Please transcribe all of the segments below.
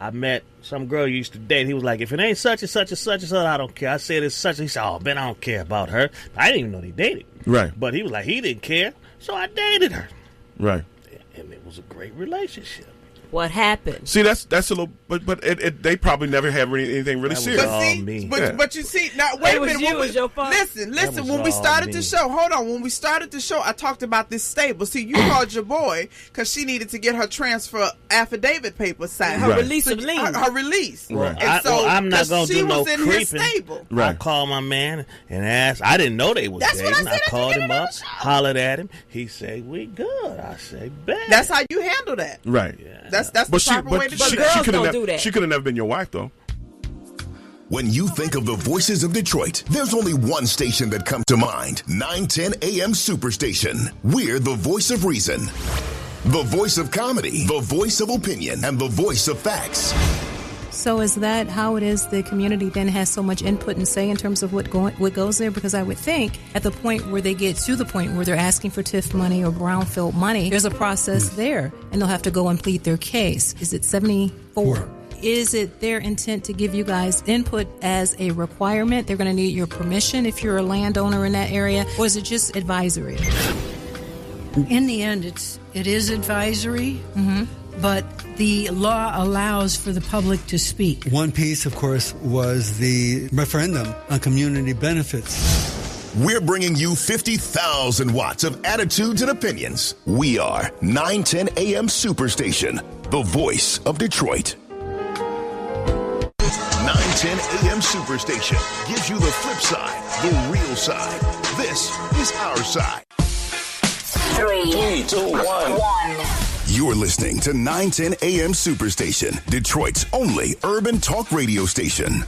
I met some girl you used to date. He was like, if it ain't such and such and such and such, I don't care. I said it's such. He said, oh, Ben, I don't care about her. I didn't even know they dated. Right. But he was like, he didn't care. So I dated her. Right. And it was a great relationship. What happened? See, that's a little, but they probably never had anything really serious. But you see, now wait a minute. Listen. When we started the show, hold on. When we started the show, I talked about this stable. See, you called your boy because she needed to get her transfer affidavit paper signed. Her release of lien. Her release. Right. And so I'm not gonna do no in creeping. His stable. Right. I called my man and asked. I didn't know they was That's what dating. I said at the called him beginning of up, the show. hollered at him. He said, "We good." I said, "Bet." That's how you handle that. Right. Yeah. That's the proper way to do it. girls don't do that. She could have never been your wife, though. When you think of the voices of Detroit, there's only one station that comes to mind. 910 AM Superstation. We're the voice of reason. The voice of comedy. The voice of opinion. And the voice of facts. So is that how it is the community then has so much input and say in terms of what goes there? Because I would think at the point where they get to the point where they're asking for TIF money or brownfield money, there's a process there, and they'll have to go and plead their case. Is it 74? Is it their intent to give you guys input as a requirement? They're going to need your permission if you're a landowner in that area, or is it just advisory? In the end, it is advisory, but the law allows for the public to speak. One piece, of course, was the referendum on community benefits. We're bringing you 50,000 watts of attitudes and opinions. We are 910 AM Superstation, the voice of Detroit. 910 AM Superstation gives you the flip side, the real side. This is our side. 3, 2, 1. You're listening to 910 AM Superstation, Detroit's only urban talk radio station.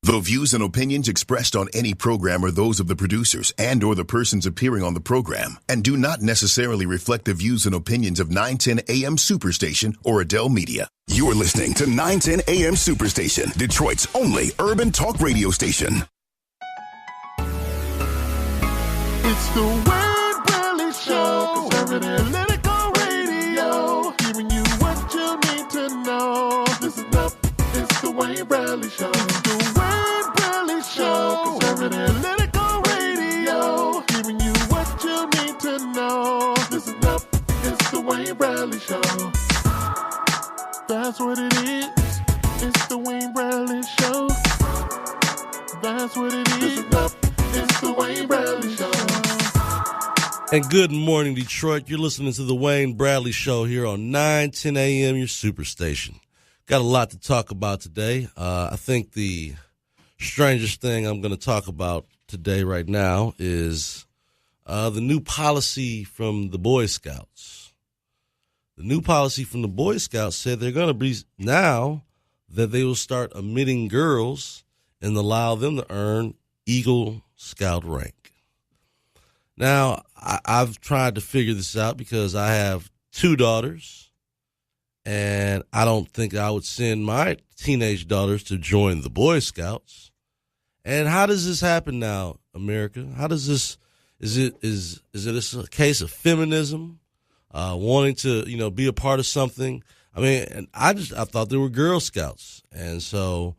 The views and opinions expressed on any program are those of the producers and or the persons appearing on the program and do not necessarily reflect the views and opinions of 910 AM Superstation or Adele Media. You're listening to 910 AM Superstation, Detroit's only urban talk radio station. It's the Wayne Bradley Show, conservative analytical radio, giving you what you need to know. Listen up, it's the Wayne Bradley Show. It's the Wayne Bradley Show, conservative analytical radio, giving you what you need to know. Listen up, it's the Wayne Bradley Show. That's what it is. It's the Wayne Bradley Show. That's what it is. Listen up, it's the Wayne Bradley Show. And good morning, Detroit. You're listening to the Wayne Bradley Show here on 910 AM, your superstation. Got a lot to talk about today. I think the strangest thing I'm going to talk about today right now is the new policy from the Boy Scouts. The new policy from the Boy Scouts said they're going to be now that they will start admitting girls and allow them to earn Eagle Scout rank. Now, I've tried to figure this out because I have 2 daughters, and I don't think I would send my teenage daughters to join the Boy Scouts. And how does this happen now, America? How does this is it a case of feminism, wanting to be a part of something? I mean, and I thought they were Girl Scouts, and so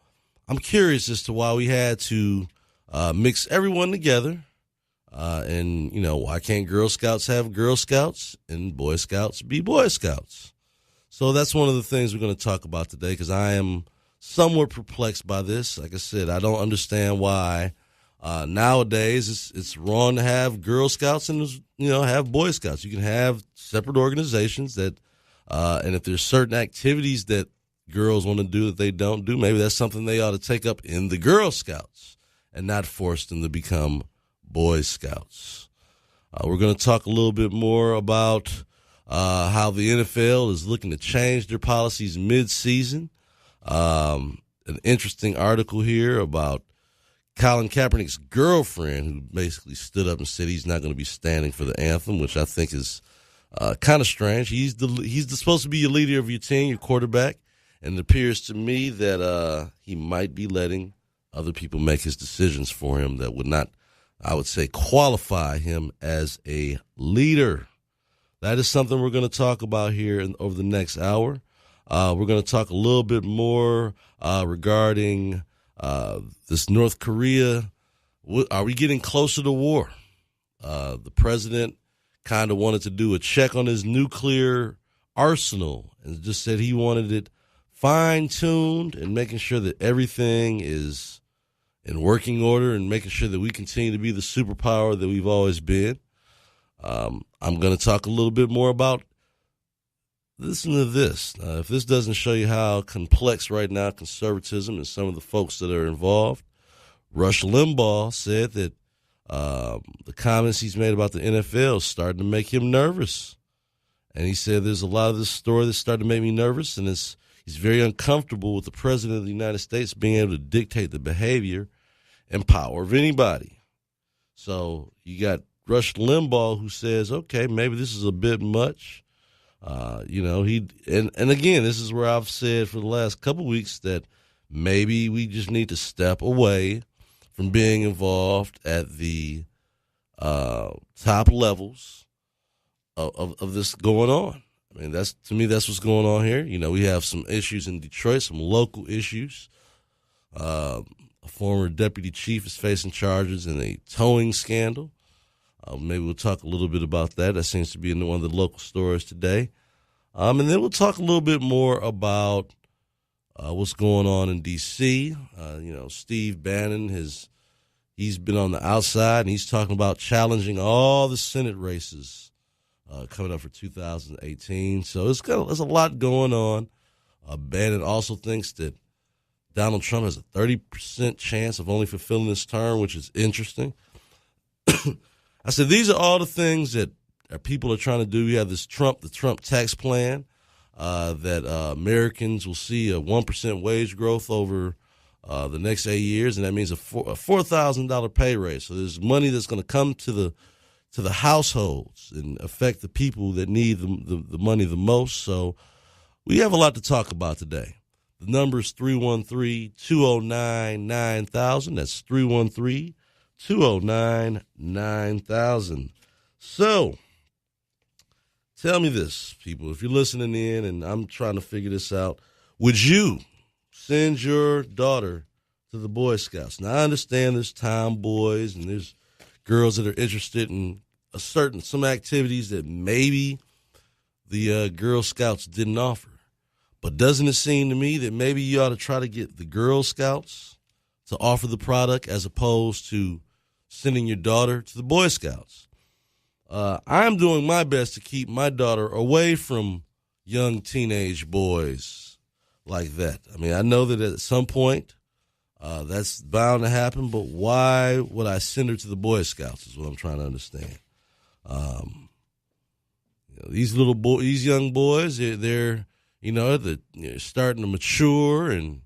I'm curious as to why we had to mix everyone together. And why can't Girl Scouts have Girl Scouts and Boy Scouts be Boy Scouts? So that's one of the things we're going to talk about today, because I am somewhat perplexed by this. Like I said, I don't understand why nowadays it's wrong to have Girl Scouts and have Boy Scouts. You can have separate organizations that, and if there's certain activities that girls want to do that they don't do, maybe that's something they ought to take up in the Girl Scouts and not force them to become Boy Scouts. We're going to talk a little bit more about how the NFL is looking to change their policies mid-season. An interesting article here about Colin Kaepernick's girlfriend, who basically stood up and said he's not going to be standing for the anthem, which I think is kind of strange. He's supposed to be your leader of your team, your quarterback, and it appears to me that he might be letting other people make his decisions for him that would not, I would say, qualify him as a leader. That is something we're going to talk about here over the next hour. We're going to talk a little bit more regarding this North Korea. Are we getting closer to war? The president kind of wanted to do a check on his nuclear arsenal and just said he wanted it fine-tuned and making sure that everything is in working order and making sure that we continue to be the superpower that we've always been. I'm going to talk a little bit more about, listen to this. If this doesn't show you how complex right now conservatism and some of the folks that are involved, Rush Limbaugh said that the comments he's made about the NFL is starting to make him nervous. And he said there's a lot of this story that's starting to make me nervous, and he's very uncomfortable with the president of the United States being able to dictate the behavior and power of anybody. So you got Rush Limbaugh who says, okay, maybe this is a bit much. And again, this is where I've said for the last couple of weeks that maybe we just need to step away from being involved at the top levels of this going on. I mean, that's what's going on here. You know, we have some issues in Detroit, some local issues. A former deputy chief is facing charges in a towing scandal. Maybe we'll talk a little bit about that. That seems to be in one of the local stories today. And then we'll talk a little bit more about what's going on in D.C. Steve Bannon he's been on the outside, and he's talking about challenging all the Senate races coming up for 2018. So there's a lot going on. Bannon also thinks that Donald Trump has a 30% chance of only fulfilling this term, which is interesting. I said these are all the things that people are trying to do. We have this the Trump tax plan that Americans will see a 1% wage growth over the next 8 years, and that means a $4,000 pay raise. So there's money that's going to come to the households and affect the people that need the money the most. So we have a lot to talk about today. The number is 313-209-9000. That's 313-209-9000. So tell me this, people, if you're listening in and I'm trying to figure this out, would you send your daughter to the Boy Scouts? Now, I understand there's tomboys and there's girls that are interested in some activities that maybe the Girl Scouts didn't offer. But doesn't it seem to me that maybe you ought to try to get the Girl Scouts to offer the product as opposed to sending your daughter to the Boy Scouts? I'm doing my best to keep my daughter away from young teenage boys like that. I mean, I know that at some point that's bound to happen, but why would I send her to the Boy Scouts is what I'm trying to understand. These young boys, they're starting to mature and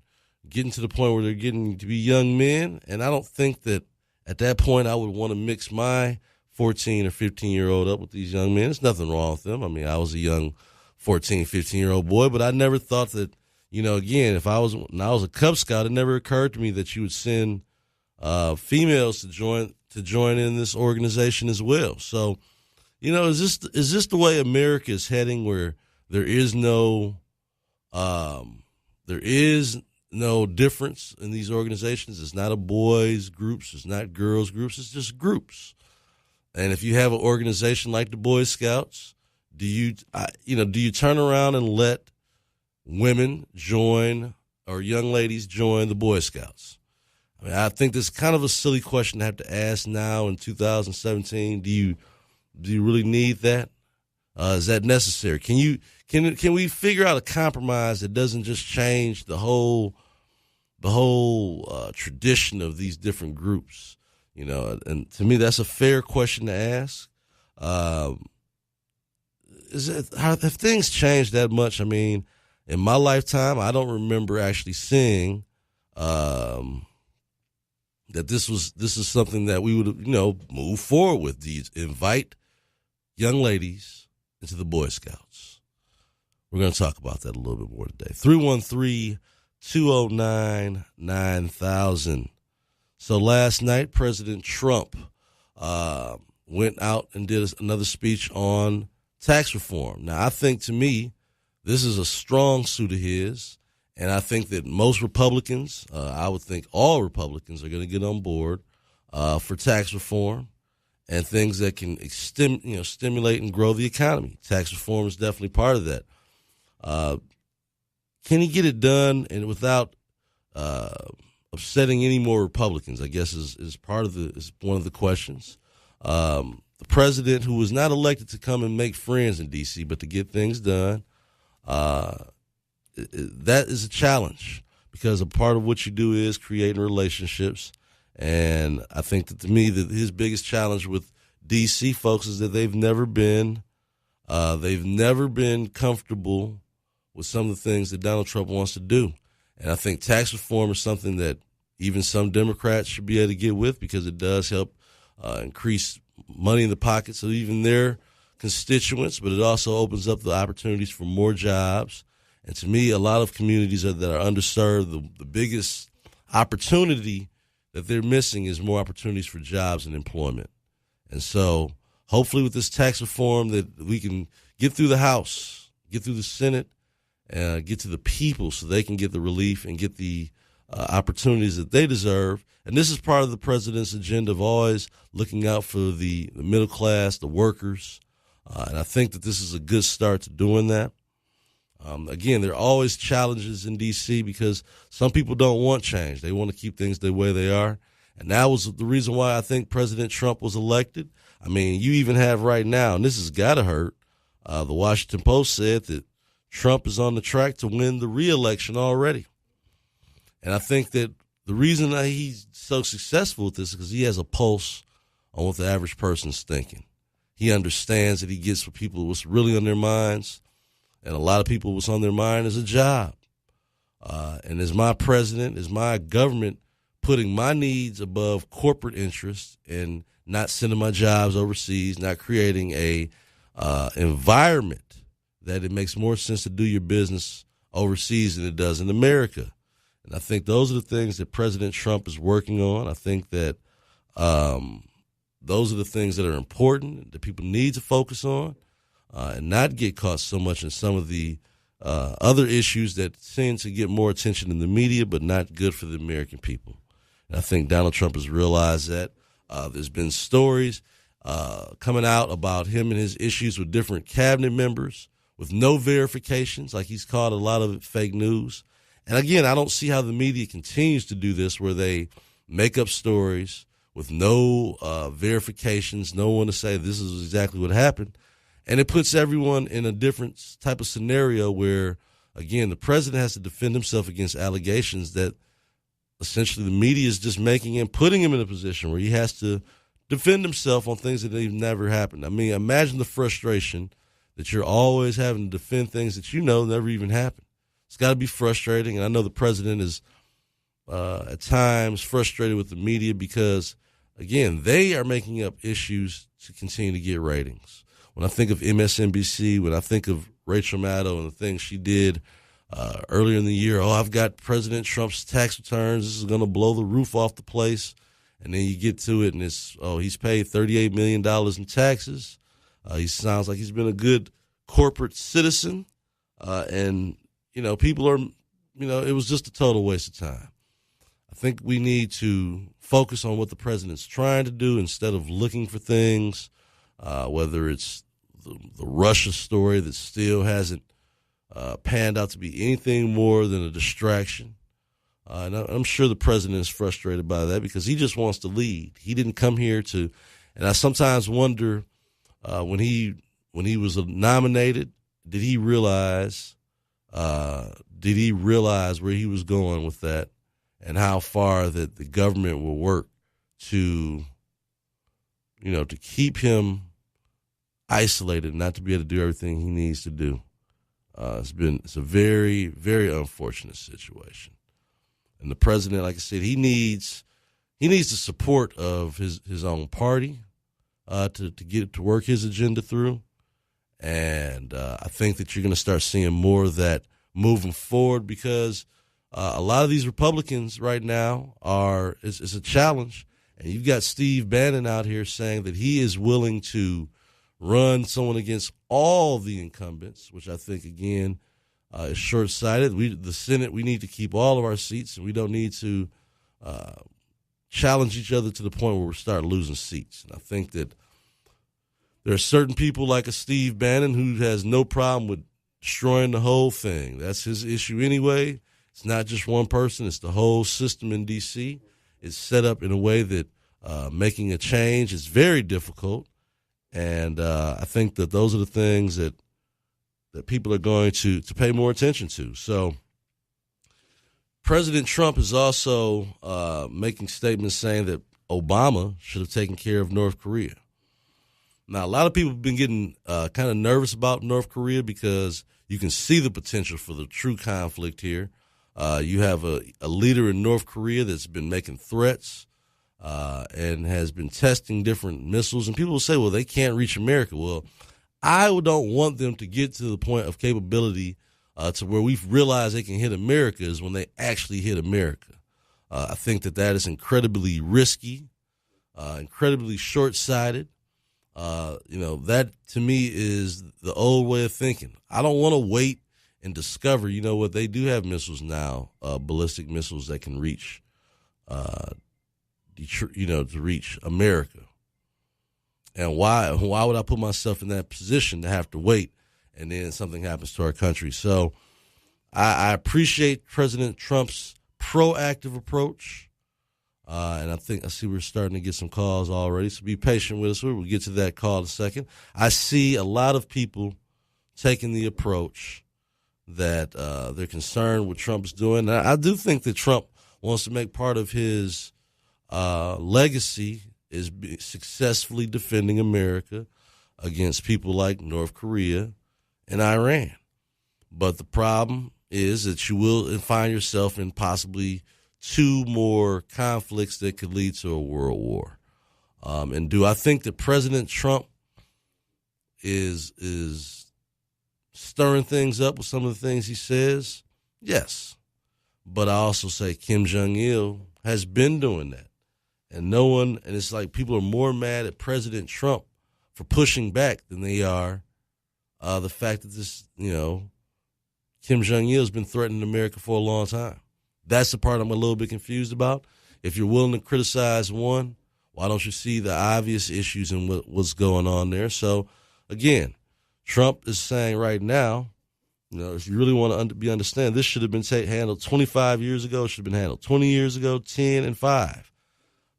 getting to the point where they're getting to be young men. And I don't think that at that point I would want to mix my 14 or 15-year-old up with these young men. There's nothing wrong with them. I mean, I was a young 14, 15-year-old boy, but I never thought that, again, when I was a Cub Scout, it never occurred to me that you would send females to join in this organization as well. So, is this the way America is heading, where there is no difference in these organizations? It's not a boys groups, it's not girls groups, it's just groups. And if you have an organization like the Boy Scouts, do you turn around and let women join or young ladies join the Boy Scouts? I mean, I think this is kind of a silly question to have to ask now in 2017. Do you really need that? Is that necessary? Can we figure out a compromise that doesn't just change the whole tradition of these different groups? And to me, that's a fair question to ask. Have things changed that much? I mean, in my lifetime, I don't remember actually seeing that this is something that we would move forward with. These invite young ladies into the Boy Scouts. We're going to talk about that a little bit more today. 313-209-9000. So last night, President Trump went out and did another speech on tax reform. Now, I think, to me, this is a strong suit of his, and I think that most Republicans, I would think all Republicans, are going to get on board for tax reform and things that can stimulate and grow the economy. Tax reform is definitely part of that. Can he get it done and without upsetting any more Republicans? I guess is one of the questions. The president, who was not elected to come and make friends in D.C., but to get things done, that is a challenge, because a part of what you do is creating relationships. And I think that, to me, that his biggest challenge with D.C. folks is that they've never been comfortable with some of the things that Donald Trump wants to do. And I think tax reform is something that even some Democrats should be able to get with, because it does help increase money in the pockets of even their constituents, but it also opens up the opportunities for more jobs. And to me, a lot of communities that are underserved, the biggest opportunity that they're missing is more opportunities for jobs and employment. And so hopefully with this tax reform that we can get through the House, get through the Senate, get to the people so they can get the relief and get the opportunities that they deserve. And this is part of the president's agenda of always looking out for the middle class, the workers. And I think that this is a good start to doing that. Again, there are always challenges in D.C. because some people don't want change. They want to keep things the way they are. And that was the reason why I think President Trump was elected. I mean, you even have right now, and this has got to hurt, the Washington Post said that Trump is on the track to win the re-election already. And I think that the reason that he's so successful with this is because he has a pulse on what the average person's thinking. He understands that he gets for people what's really on their minds. And a lot of people, what's on their mind is a job. And as my president, as my government, putting my needs above corporate interests and not sending my jobs overseas, not creating a environment that it makes more sense to do your business overseas than it does in America. And I think those are the things that President Trump is working on. I think that those are the things that are important that people need to focus on. And not get caught so much in some of the other issues that seem to get more attention in the media, but not good for the American people. And I think Donald Trump has realized that. There's been stories coming out about him and his issues with different cabinet members with no verifications, like he's called a lot of it fake news. And again, I don't see how the media continues to do this, where they make up stories with no verifications, no one to say this is exactly what happened. And it puts everyone in a different type of scenario where, again, the president has to defend himself against allegations that essentially the media is just making and putting him in a position where he has to defend himself on things that have never happened. I mean, imagine the frustration that you're always having to defend things that you know never even happened. It's got to be frustrating. And I know the president is at times frustrated with the media because, again, they are making up issues to continue to get ratings. When I think of MSNBC, when I think of Rachel Maddow and the things she did earlier in the year, I've got President Trump's tax returns. This is going to blow the roof off the place. And then you get to it and it's, he's paid $38 million in taxes. He sounds like he's been a good corporate citizen. And, people are, it was just a total waste of time. I think we need to focus on what the president's trying to do instead of looking for things, whether it's the Russia story that still hasn't panned out to be anything more than a distraction. And I'm sure the president is frustrated by that because he just wants to lead. He didn't come here to, and I sometimes wonder when he was nominated, did he realize where he was going with that and how far that the government will work to keep him isolated, not to be able to do everything he needs to do. It's a very, very unfortunate situation. And the president, like I said, he needs the support of his own party to get it to work his agenda through. And I think that you're going to start seeing more of that moving forward because a lot of these Republicans right now it's a challenge. And you've got Steve Bannon out here saying that he is willing to run someone against all the incumbents, which I think, again, is short-sighted. The Senate, we need to keep all of our seats, and we don't need to challenge each other to the point where we start losing seats. And I think that there are certain people like a Steve Bannon who has no problem with destroying the whole thing. That's his issue anyway. It's not just one person. It's the whole system in D.C. It's set up in a way that making a change is very difficult. And I think that those are the things that people are going to pay more attention to. So President Trump is also making statements saying that Obama should have taken care of North Korea. Now, a lot of people have been getting kind of nervous about North Korea because you can see the potential for the true conflict here. You have a leader in North Korea that's been making threats and has been testing different missiles. And people will say, well, they can't reach America. Well, I don't want them to get to the point of capability to where we've realized they can hit America is when they actually hit America. I think that is incredibly risky, incredibly short-sighted. That to me is the old way of thinking. I don't want to wait and discover, what they do have missiles now, ballistic missiles that can reach, to reach America. And why would I put myself in that position to have to wait and then something happens to our country? So I appreciate President Trump's proactive approach. And I see we're starting to get some calls already, so be patient with us. We'll get to that call in a second. I see a lot of people taking the approach that they're concerned with Trump's doing. I do think that Trump wants to make part of his legacy is successfully defending America against people like North Korea and Iran. But the problem is that you will find yourself in possibly 2 more conflicts that could lead to a world war. And do I think that President Trump is stirring things up with some of the things he says? Yes. But I also say Kim Jong-il has been doing that. And it's like people are more mad at President Trump for pushing back than they are the fact that Kim Jong-il has been threatening America for a long time. That's the part I'm a little bit confused about. If you're willing to criticize one, why don't you see the obvious issues and what's going on there? So, again, Trump is saying right now, if you really want to understand, this should have been handled 25 years ago. It should have been handled 20 years ago, 10 and 5.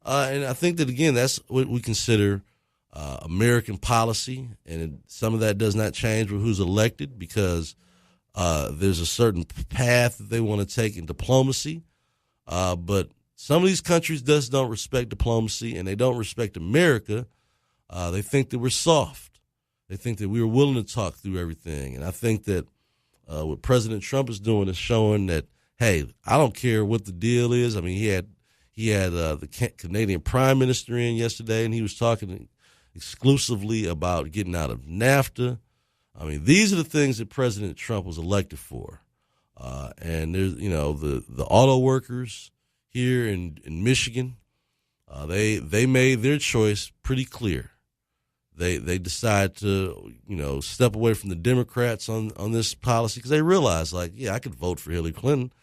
And I think that, again, that's what we consider American policy. And some of that does not change with who's elected because there's a certain path that they want to take in diplomacy. But some of these countries just don't respect diplomacy, and they don't respect America. They think that we're soft. They think that we're willing to talk through everything. And I think that what President Trump is doing is showing that, hey, I don't care what the deal is. I mean, he had the Canadian Prime Minister in yesterday, and he was talking exclusively about getting out of NAFTA. I mean, these are the things that President Trump was elected for. And there's, the auto workers here in Michigan, they made their choice pretty clear. They decided to, step away from the Democrats on this policy because they realized, I could vote for Hillary Clinton,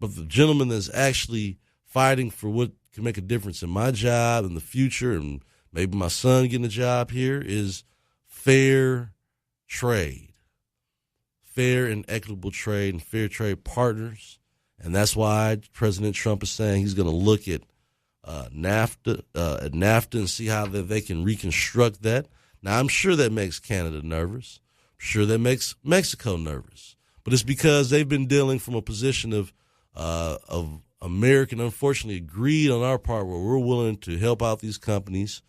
but the gentleman that's actually fighting for what can make a difference in my job in the future and maybe my son getting a job here is fair trade, fair and equitable trade and fair trade partners. And that's why President Trump is saying he's going to look at NAFTA and see how they can reconstruct that. Now, I'm sure that makes Canada nervous. I'm sure that makes Mexico nervous. But it's because they've been dealing from a position of American, unfortunately, greed on our part where we're willing to help out these companies,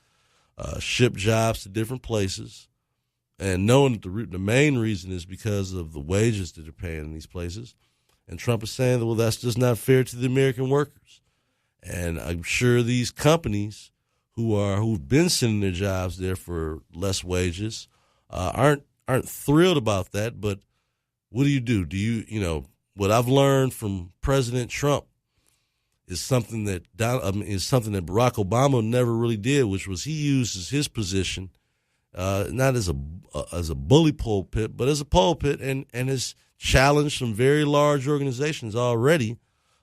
ship jobs to different places, and knowing that the main reason is because of the wages that they're paying in these places. And Trump is saying that, well, that's just not fair to the American workers. And I'm sure these companies who've been sending their jobs there for less wages aren't thrilled about that. But what do? What I've learned from President Trump is something that Barack Obama never really did, which was he uses his position not as a bully pulpit, but as a pulpit, and has challenged some very large organizations already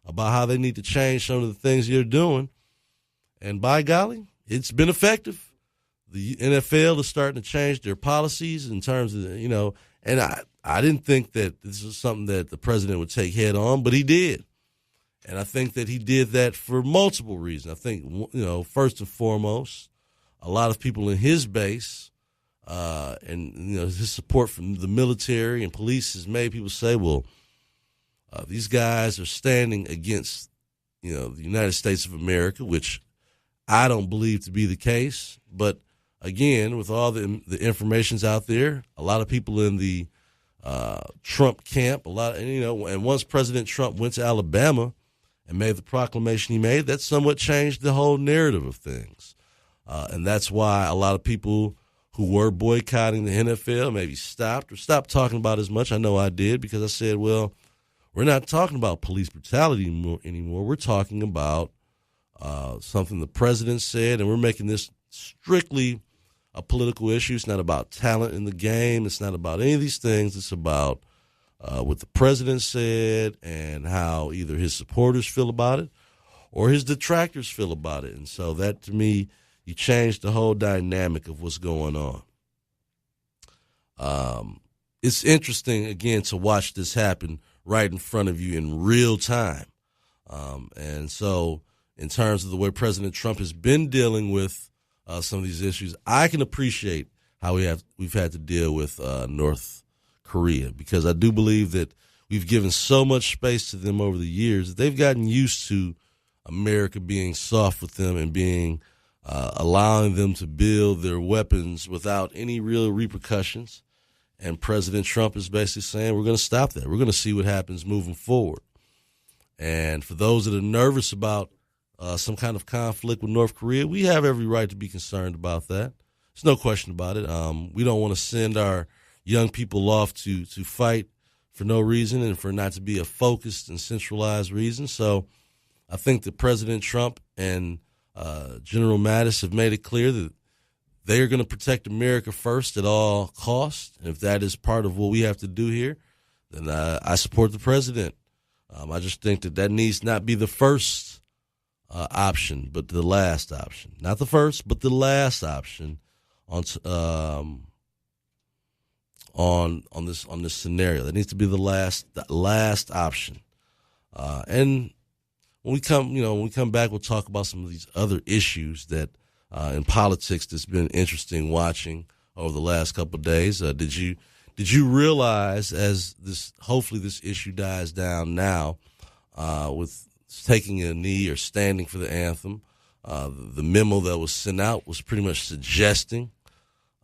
about how they need to change some of the things they're doing. And by golly, it's been effective. The NFL is starting to change their policies in terms of, and I didn't think that this was something that the president would take head on, but he did. And I think that he did that for multiple reasons. I think, first and foremost, a lot of people in his base and his support from the military and police has made people say, well, these guys are standing against, the United States of America, which I don't believe to be the case. But again, with all the information's out there, a lot of people in the Trump camp, and once President Trump went to Alabama and made the proclamation he made, that somewhat changed the whole narrative of things. And that's why a lot of people who were boycotting the NFL maybe stopped talking about it as much. I know I did, because I said, well, we're not talking about police brutality anymore. We're talking about something the president said, and we're making this strictly a political issue. It's not about talent in the game. It's not about any of these things. It's about what the president said and how either his supporters feel about it or his detractors feel about it. And so that, to me, you change the whole dynamic of what's going on. It's interesting, again, to watch this happen right in front of you in real time. And so in terms of the way President Trump has been dealing with some of these issues, I can appreciate how we've had to deal with North Korea, because I do believe that we've given so much space to them over the years that they've gotten used to America being soft with them and being allowing them to build their weapons without any real repercussions. And President Trump is basically saying, we're going to stop that. We're going to see what happens moving forward. And for those that are nervous about some kind of conflict with North Korea, we have every right to be concerned about that. There's no question about it. We don't want to send our young people off to fight for no reason and for not to be a focused and centralized reason. So I think that President Trump and General Mattis have made it clear that they are going to protect America first at all costs. And if that is part of what we have to do here, then I support the president. I just think that needs not be the first option, but the last option. Not the first, but the last option on this scenario. That needs to be the last option. And when we come back, we'll talk about some of these other issues that in politics that's been interesting watching over the last couple of days. Did you realize, as hopefully this issue dies down now, with taking a knee or standing for the anthem, the memo that was sent out was pretty much suggesting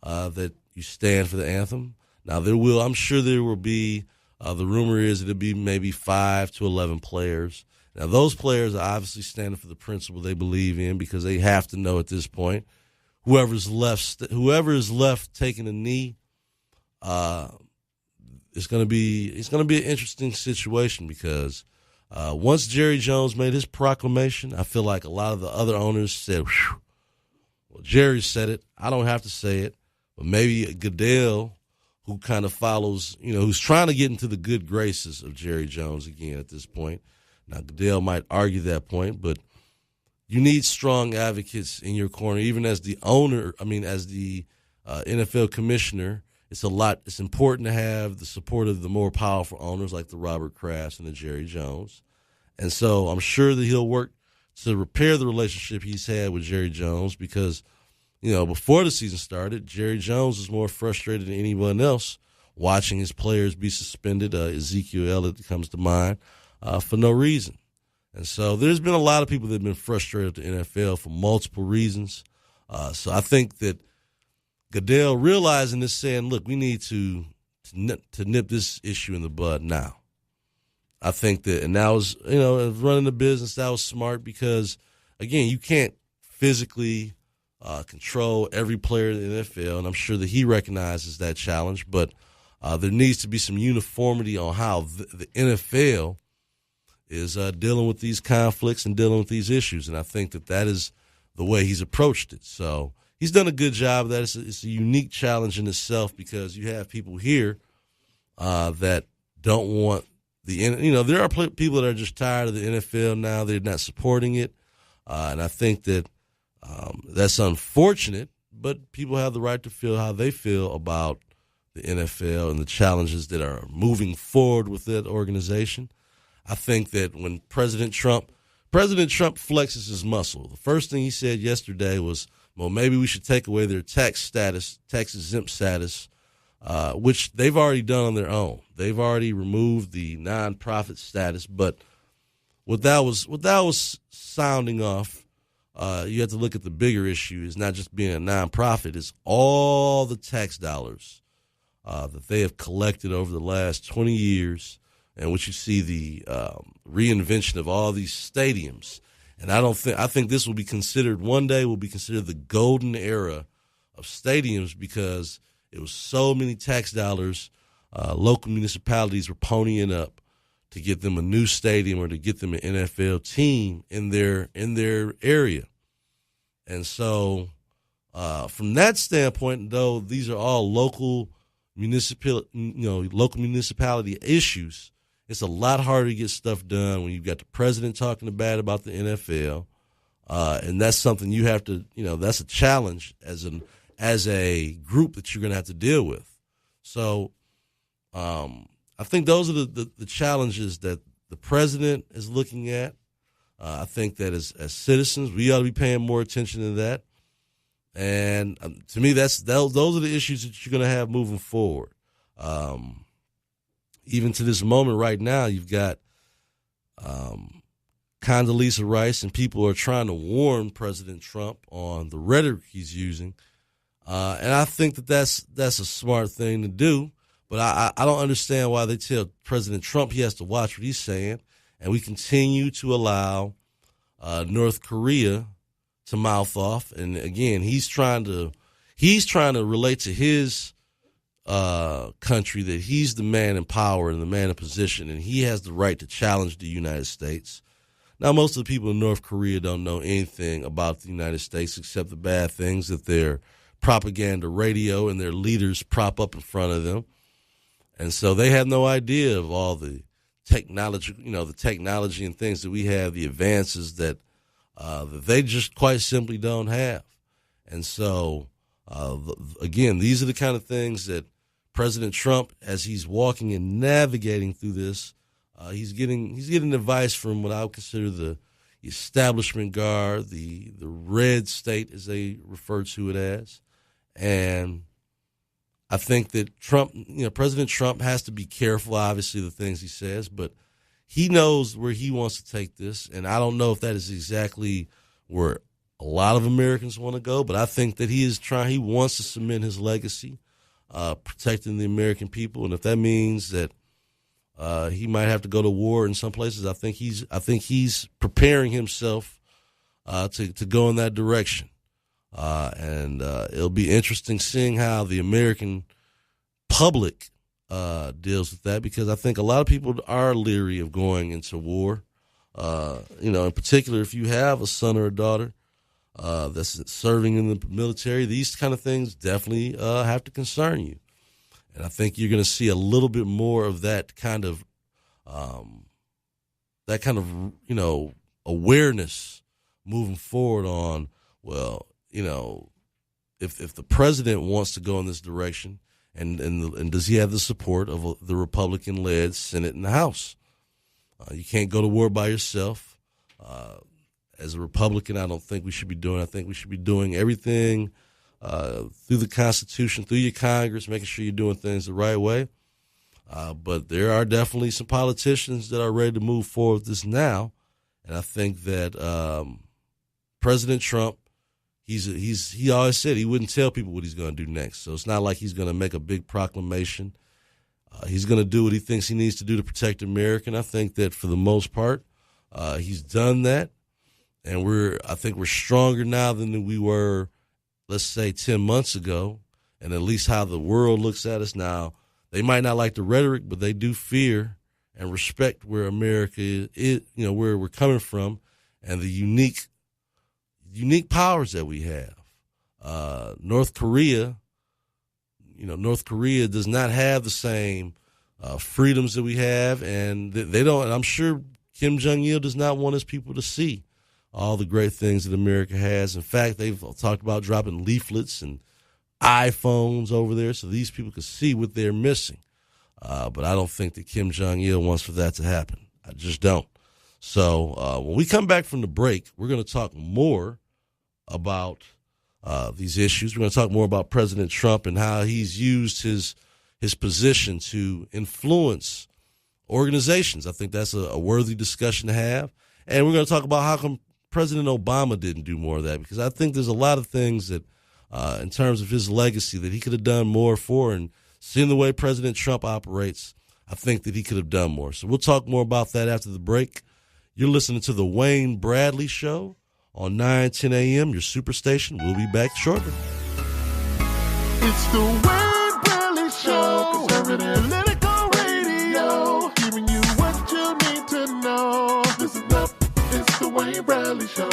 that you stand for the anthem. Now I'm sure there will be. The rumor is it'll be maybe 5 to 11 players. Now, those players are obviously standing for the principle they believe in, because they have to know at this point, whoever is left taking a knee, it's going to be an interesting situation, because once Jerry Jones made his proclamation, I feel like a lot of the other owners said, whew, well, Jerry said it, I don't have to say it. But maybe Goodell, who kind of follows, who's trying to get into the good graces of Jerry Jones again at this point. Now, Goodell might argue that point, but you need strong advocates in your corner, even as the owner. As the NFL commissioner, it's important to have the support of the more powerful owners like the Robert Kraft and the Jerry Jones. And so I'm sure that he'll work to repair the relationship he's had with Jerry Jones, because, before the season started, Jerry Jones was more frustrated than anyone else watching his players be suspended. Ezekiel Elliott comes to mind. For no reason. And so there's been a lot of people that have been frustrated with the NFL for multiple reasons. So I think that Goodell realizing this, saying, look, we need to nip this issue in the bud now. I think that, and that was, running the business, that was smart, because, again, you can't physically control every player in the NFL, and I'm sure that he recognizes that challenge, but there needs to be some uniformity on how the NFL is dealing with these conflicts and dealing with these issues. And I think that is the way he's approached it. So he's done a good job of that. It's a unique challenge in itself because you have people here that don't want there are people that are just tired of the NFL now. They're not supporting it. And I think that that's unfortunate, but people have the right to feel how they feel about the NFL and the challenges that are moving forward with that organization. I think that when President Trump flexes his muscle, the first thing he said yesterday was, well, maybe we should take away their tax exempt status, which they've already done on their own. They've already removed the nonprofit status, but what that was sounding off, you have to look at the bigger issue. It's not just being a nonprofit; it's all the tax dollars that they have collected over the last 20 years, and which you see the reinvention of all these stadiums. And I think this will be considered one day will be considered the golden era of stadiums because it was so many tax dollars. Local municipalities were ponying up to get them a new stadium or to get them an NFL team in their area. And so from that standpoint, though, these are all local municipality issues. It's a lot harder to get stuff done when you've got the president talking bad about the NFL. And that's something you have to, that's a challenge as a group that you're going to have to deal with. So I think those are the challenges that the president is looking at. I think that as citizens, we ought to be paying more attention to that. And to me, those are the issues that you're going to have moving forward. Even to this moment right now, you've got Condoleezza Rice, and people are trying to warn President Trump on the rhetoric he's using. And I think that's a smart thing to do. But I don't understand why they tell President Trump he has to watch what he's saying, and we continue to allow North Korea to mouth off. And again, he's trying to relate to his country that he's the man in power and the man in position, and he has the right to challenge the United States. Now, most of the people in North Korea don't know anything about the United States except the bad things that their propaganda radio and their leaders prop up in front of them. And so they have no idea of all the technology, the technology and things that we have, the advances that they just quite simply don't have. And so, again, these are the kind of things that President Trump, as he's walking and navigating through this, he's getting advice from what I would consider the establishment guard, the red state, as they refer to it as. And I think that President Trump has to be careful, obviously, the things he says, but he knows where he wants to take this. And I don't know if that is exactly where a lot of Americans want to go, but I think that he wants to cement his legacy, protecting the American people. And if that means that he might have to go to war in some places, I think he's preparing himself to go in that direction. And it'll be interesting seeing how the American public deals with that, because I think a lot of people are leery of going into war. In particular, if you have a son or a daughter that's serving in the military, these kind of things definitely have to concern you. And I think you're going to see a little bit more of that kind of awareness moving forward on, well, if the president wants to go in this direction, and does he have the support of the Republican-led Senate and the House? You can't go to war by yourself. As a Republican, I don't think we should be doing. I think we should be doing everything through the Constitution, through your Congress, making sure you're doing things the right way. But there are definitely some politicians that are ready to move forward with this now, and I think that President Trump, he always said he wouldn't tell people what he's going to do next. So it's not like he's going to make a big proclamation. He's going to do what he thinks he needs to do to protect America. And I think that for the most part, he's done that. And I think we're stronger now than we were, let's say, 10 months ago. And at least how the world looks at us now, they might not like the rhetoric, but they do fear and respect where America is, where we're coming from, and the unique powers that we have. North Korea, North Korea does not have the same freedoms that we have, and they don't. And I'm sure Kim Jong-il does not want his people to see all the great things that America has. In fact, they've talked about dropping leaflets and iPhones over there so these people can see what they're missing. But I don't think that Kim Jong-il wants for that to happen. I just don't. So when we come back from the break, we're going to talk more about these issues. We're going to talk more about President Trump and how he's used his position to influence organizations. I think that's a worthy discussion to have. And we're going to talk about how come President Obama didn't do more of that, because I think there's a lot of things that in terms of his legacy that he could have done more for, and seeing the way President Trump operates, I think that he could have done more. So we'll talk more about that after the break. You're listening to The Wayne Bradley Show on 910 a.m., your superstation. We'll be back shortly. It's The Wayne Bradley Show, conservative political radio, giving you what you need to know. Listen up, it's The Wayne Bradley Show.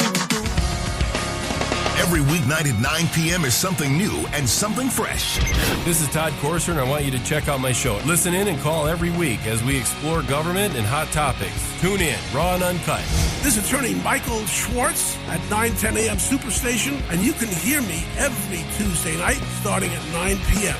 Every weeknight at 9 p.m. is something new and something fresh. This is Todd Corser, and I want you to check out my show. Listen in and call every week as we explore government and hot topics. Tune in, raw and uncut. This is attorney Michael Schwartz at 910 a.m. Superstation, and you can hear me every Tuesday night starting at 9 p.m.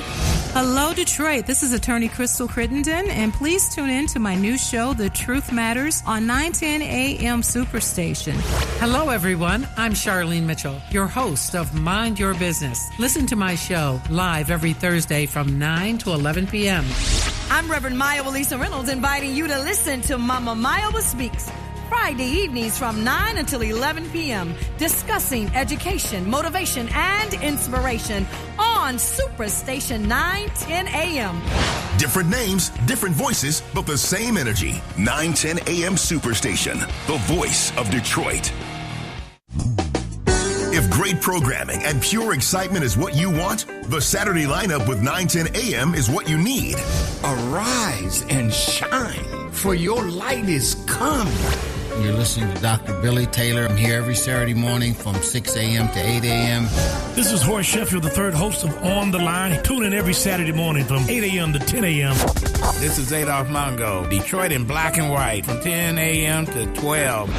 Hello, Detroit. This is attorney Crystal Crittenden, and please tune in to my new show, The Truth Matters, on 910 a.m. Superstation. Hello, everyone. I'm Charlene Mitchell, your host of Mind Your Business. Listen to my show live every Thursday from 9 to 11 p.m. I'm Reverend Maya Lisa Reynolds, inviting you to listen to Mama Maya Speaks Friday evenings from 9 until 11 p.m., discussing education, motivation, and inspiration on Superstation 910 a.m. Different names, different voices, but the same energy. 910 a.m. Superstation, the voice of Detroit. If great programming and pure excitement is what you want, the Saturday lineup with 910 a.m. is what you need. Arise and shine, for your light is come. You're listening to Dr. Billy Taylor. I'm here every Saturday morning from 6 a.m. to 8 a.m. This is Horace Sheffield, the third host of On the Line. Tune in every Saturday morning from 8 a.m. to 10 a.m. This is Adolph Longo, Detroit in black and white from 10 a.m. to 12.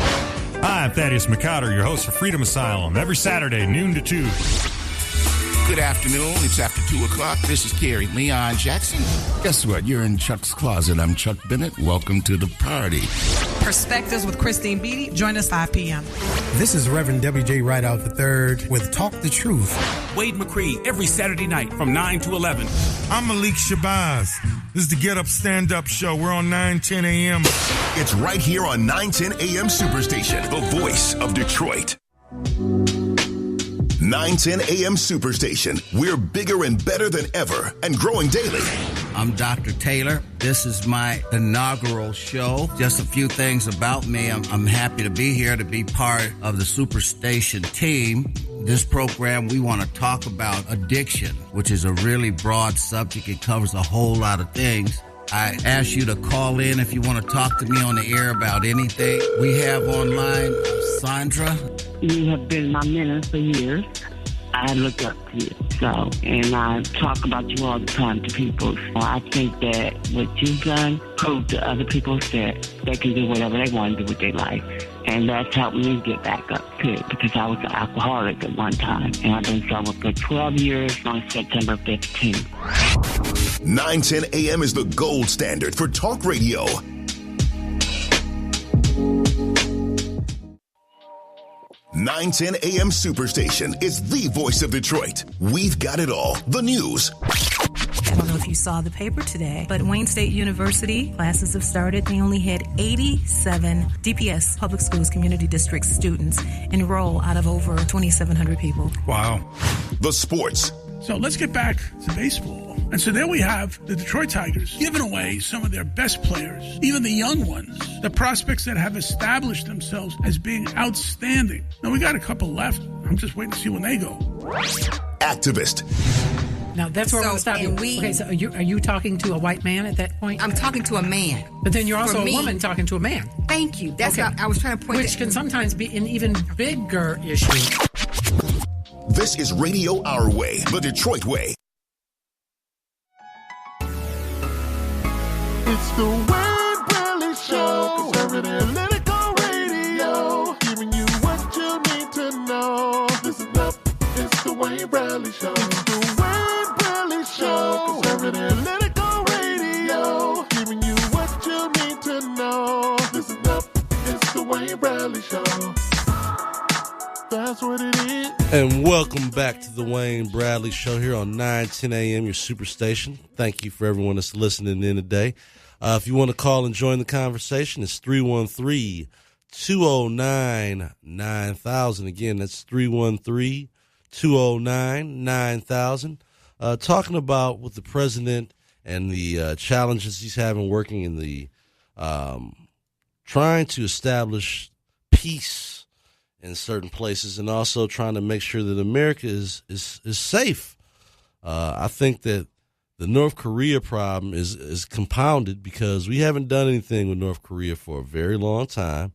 Hi, I'm Thaddeus McCowder, your host for Freedom Asylum, every Saturday, noon to 2. Good afternoon. It's after 2 o'clock. This is Kerry Leon Jackson. Guess what? You're in Chuck's Closet. I'm Chuck Bennett. Welcome to the party. Perspectives with Christine Beatty. Join us 5 p.m. This is Reverend W.J. Rideout III with Talk the Truth. Wade McCree, every Saturday night from 9 to 11. I'm Malik Shabazz. This is the Get Up Stand Up Show. We're on 910 a.m. It's right here on 910 a.m. Superstation, the voice of Detroit. 910 a.m. Superstation. We're bigger and better than ever and growing daily. I'm Dr. Taylor. This is my inaugural show. Just a few things about me. I'm happy to be here to be part of the Superstation team. This program, we want to talk about addiction, which is a really broad subject. It covers a whole lot of things. I ask you to call in if you want to talk to me on the air about anything. We have online Sandra. You have been my mentor for years. I look up to you. So, and I talk about you all the time to people. So I think that what you've done proved to other people that they can do whatever they want to do with their life. And that's helped me get back up too, because I was an alcoholic at one time. And I've been sober for 12 years on September 15th. 910 a.m. is the gold standard for talk radio. .910 a.m. Superstation is the voice of Detroit. We've got it all. The news. I don't know if you saw the paper today, but Wayne State University classes have started. They only had 87 DPS Public Schools Community District students enroll out of over 2,700 people. Wow. The sports. So let's get back to baseball. And so there we have the Detroit Tigers giving away some of their best players, even the young ones, the prospects that have established themselves as being outstanding. Now, we got a couple left. I'm just waiting to see when they go. Activist. Now, that's where we'll stop you. Okay, so are you talking to a white man at that point? I'm talking to a man. But then you're also a woman talking to a man. Thank you. That's what I was trying to point out. Which can sometimes be an even bigger issue. This is Radio Our Way, the Detroit way. It's the Wayne Bradley Show. Conservative Political Radio. Giving you what you need to know. Listen up. It's the Wayne Bradley Show. It's the Wayne Bradley Show. Conservative Political Radio. Giving you what you need to know. Listen up. It's the Wayne Bradley Show. That's what it is. And welcome back to the Wayne Bradley Show here on 910 a.m., your superstation. Thank you for everyone that's listening in today. If you want to call and join the conversation, it's 313-209-9000. Again, that's 313-209-9000. Talking about with the president and the challenges he's having working in the trying to establish peace in certain places, and also trying to make sure that America is safe. I think that the North Korea problem is compounded because we haven't done anything with North Korea for a very long time.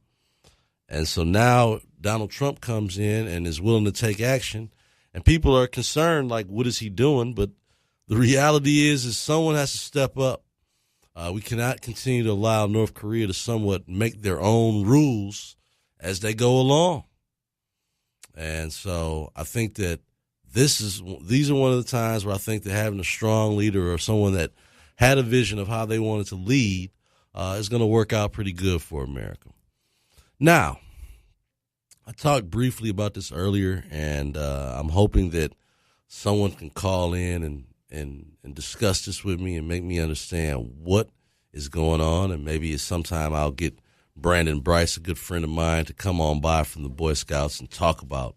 And so now Donald Trump comes in and is willing to take action, and people are concerned, like, what is he doing? But the reality is someone has to step up. We cannot continue to allow North Korea to somewhat make their own rules as they go along. And so I think that these are one of the times where I think that having a strong leader or someone that had a vision of how they wanted to lead is going to work out pretty good for America. Now, I talked briefly about this earlier, and I'm hoping that someone can call in and discuss this with me and make me understand what is going on. And maybe sometime I'll get Brandon Bryce, a good friend of mine, to come on by from the Boy Scouts and talk about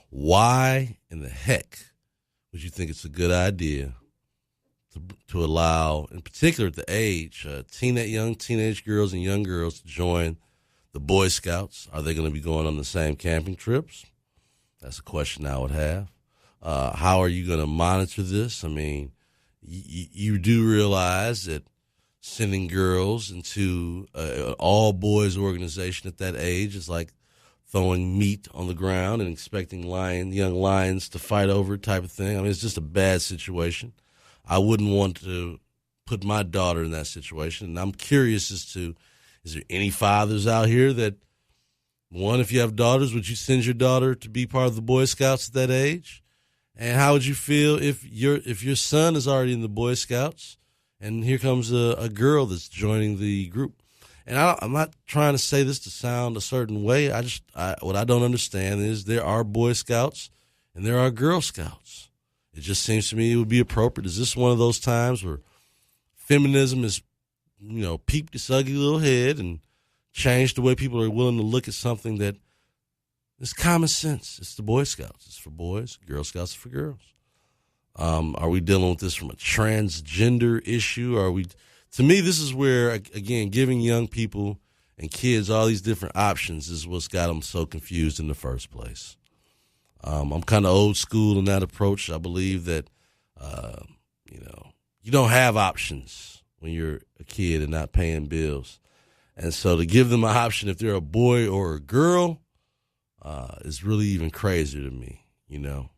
why in the heck would you think it's a good idea to allow, in particular at the age, young teenage girls and young girls to join the Boy Scouts. Are they going to be going on the same camping trips? That's a question I would have. How are you going to monitor this? I mean, you do realize that sending girls into an all-boys organization at that age is like throwing meat on the ground and expecting young lions to fight over it type of thing. I mean, it's just a bad situation. I wouldn't want to put my daughter in that situation. And I'm curious as to, is there any fathers out here that, one, if you have daughters, would you send your daughter to be part of the Boy Scouts at that age? And how would you feel if your son is already in the Boy Scouts and here comes a girl that's joining the group? And I'm not trying to say this to sound a certain way. What I don't understand is there are Boy Scouts and there are Girl Scouts. It just seems to me it would be appropriate. Is this one of those times where feminism is, peeped its ugly little head and changed the way people are willing to look at something that is common sense? It's the Boy Scouts. It's for boys. Girl Scouts are for girls. Are we dealing with this from a transgender issue? To me, this is where, again, giving young people and kids all these different options is what's got them so confused in the first place. I'm kind of old school in that approach. I believe that, you don't have options when you're a kid and not paying bills. And so to give them an option if they're a boy or a girl is really even crazier to me, You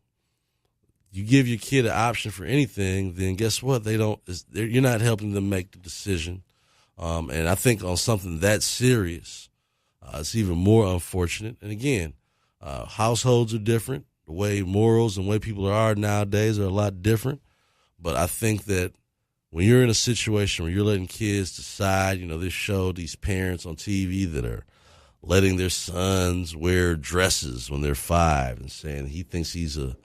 give your kid an option for anything, then guess what? You're not helping them make the decision. And I think on something that serious, it's even more unfortunate. And again, households are different. The way morals and the way people are nowadays are a lot different. But I think that when you're in a situation where you're letting kids decide, they show these parents on TV that are letting their sons wear dresses when they're 5 and saying he thinks he's a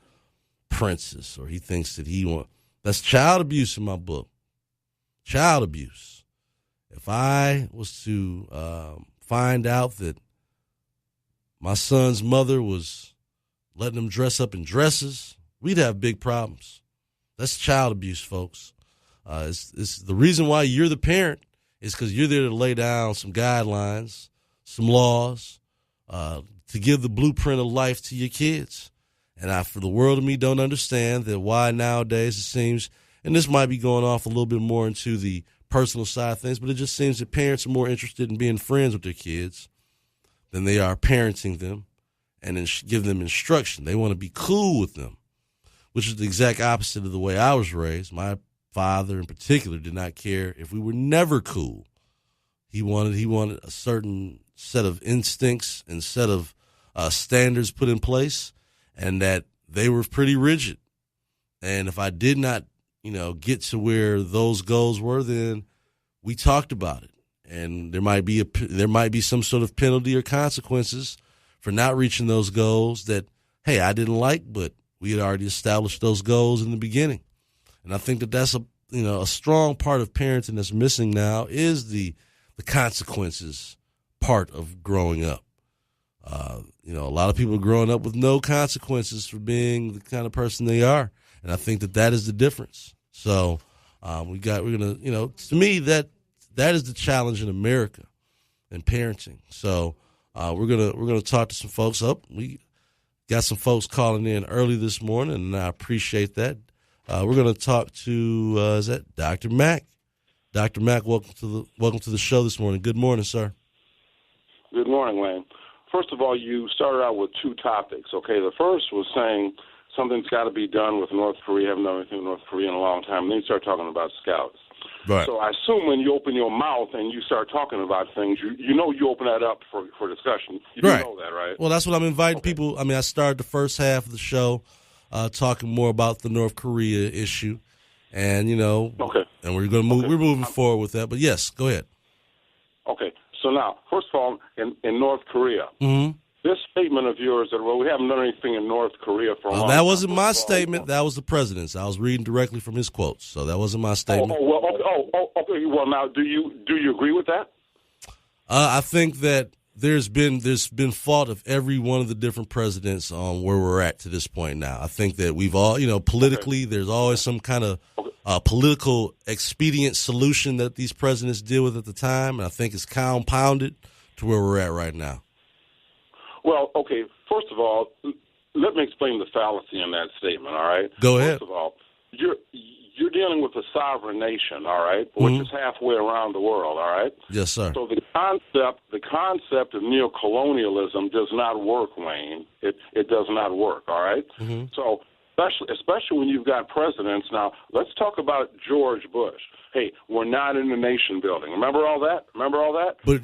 princess or he thinks that that's child abuse in my book. Child abuse. If I was to find out that my son's mother was letting him dress up in dresses, we'd have big problems. That's child abuse, folks. It's the reason why you're the parent is because you're there to lay down some guidelines, some laws, to give the blueprint of life to your kids. And for the world of me, don't understand that why nowadays it seems, and this might be going off a little bit more into the personal side of things, but it just seems that parents are more interested in being friends with their kids than they are parenting them and then give them instruction. They want to be cool with them, which is the exact opposite of the way I was raised. My father in particular did not care if we were never cool. He wanted a certain set of instincts and set of standards put in place, and that they were pretty rigid. And if I did not, get to where those goals were, then we talked about it. And there might be some sort of penalty or consequences for not reaching those goals that, hey, I didn't like, but we had already established those goals in the beginning. And I think that that's a strong part of parenting that's missing now is the consequences part of growing up. A lot of people are growing up with no consequences for being the kind of person they are. And I think that is the difference. So to me, that is the challenge in America in parenting. So we're gonna talk to some folks up. We got some folks calling in early this morning, and I appreciate that. We're gonna talk to is that Dr. Mack? Dr. Mack, welcome to the show this morning. Good morning, sir. Good morning, Wayne. First of all, you started out with two topics. Okay, the first was saying something's got to be done with North Korea. Haven't done anything with North Korea in a long time. And then you start talking about scouts. Right. So I assume when you open your mouth and you start talking about things, you open that up for discussion. You do know that, right? Well, that's what I'm inviting people. I mean, I started the first half of the show talking more about the North Korea issue, and and we're going to move. We're moving forward with that. But yes, go ahead. Okay. So now, first of all, in North Korea, this statement of yours that we haven't done anything in North Korea for a long time. That wasn't my statement. That was the president's. I was reading directly from his quotes, so that wasn't my statement. Okay. Well, now, do you agree with that? I think that there's been fault of every one of the different presidents on where we're at to this point now. I think that we've all, politically, there's always some kind of political expedient solution that these presidents deal with at the time, and I think it's compounded to where we're at right now. Well, okay, first of all, let me explain the fallacy in that statement, all right? Go ahead. First of all, you're dealing with a sovereign nation, all right, which is halfway around the world, all right? Yes, sir. So the concept of neocolonialism does not work, Wayne. It does not work, all right? So especially when you've got presidents. Now, let's talk about George Bush. Hey, we're not in the nation building. Remember all that? But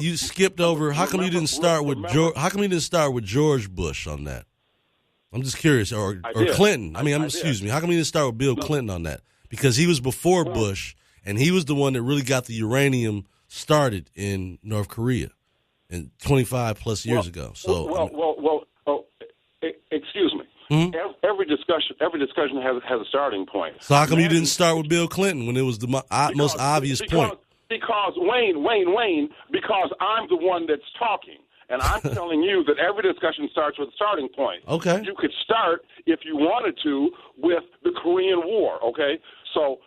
you skipped over. How come you didn't start with George? How come you didn't start with George Bush on that? I'm just curious. Or Clinton. Excuse me. How come you didn't start with Bill Clinton on that? Because he was before Bush, and he was the one that really got the uranium started in North Korea, 25 plus years ago. So excuse me. Every discussion has a starting point. So how come you didn't start with Bill Clinton when it was the most obvious point? Because Wayne, because I'm the one that's talking, and I'm telling you that every discussion starts with a starting point. Okay. You could start, if you wanted to, with the Korean War, okay? So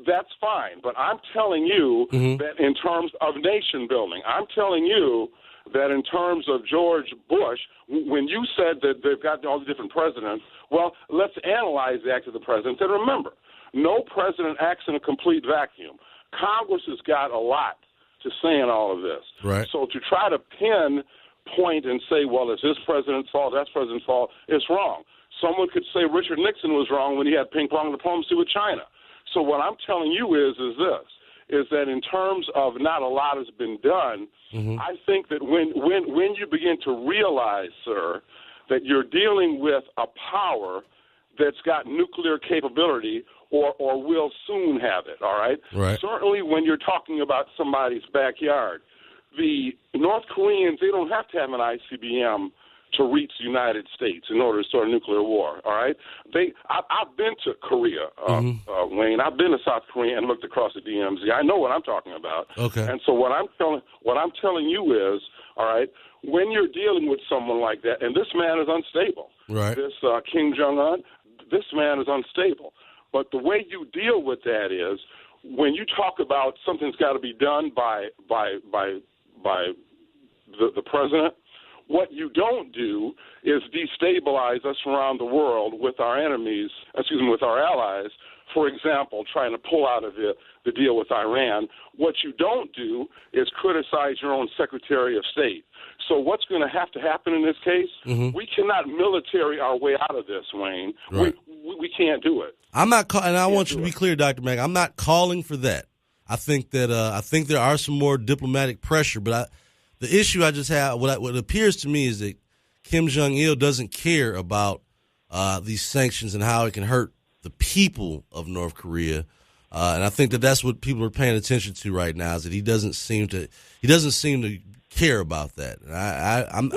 that's fine, but I'm telling you that in terms of nation building, I'm telling you that in terms of George Bush, when you said that they've got all the different presidents, well, let's analyze the act of the president. And remember, no president acts in a complete vacuum. Congress has got a lot to say in all of this. Right. So to try to pinpoint and say, well, it's this president's fault, that's president's fault, it's wrong. Someone could say Richard Nixon was wrong when he had ping-pong diplomacy with China. So what I'm telling you is that in terms of not a lot has been done, I think that when you begin to realize, sir, that you're dealing with a power that's got nuclear capability or will soon have it, all right? Right. Certainly when you're talking about somebody's backyard. The North Koreans, they don't have to have an ICBM to reach the United States in order to start a nuclear war, all right? I've been to Korea, Wayne. I've been to South Korea and looked across the DMZ. I know what I'm talking about. Okay. And so what I'm telling you is, all right, when you're dealing with someone like that, and this man is unstable. Right. This Kim Jong-un, this man is unstable. But the way you deal with that is when you talk about something's got to be done by the president, what you don't do is destabilize us around the world with our enemies, with our allies, for example, trying to pull out of the deal with Iran. What you don't do is criticize your own Secretary of State. So what's going to happen in this case? Mm-hmm. We cannot military our way out of this, Wayne. Right. We can't do it. I'm not, and I want you to be clear, Dr. Mack. I'm not calling for that. I think that there are some more diplomatic pressure, but the issue I just have, what appears to me is that Kim Jong-il doesn't care about these sanctions and how it can hurt the people of North Korea, and I think that that's what people are paying attention to right now. Is that he doesn't seem to care about that. And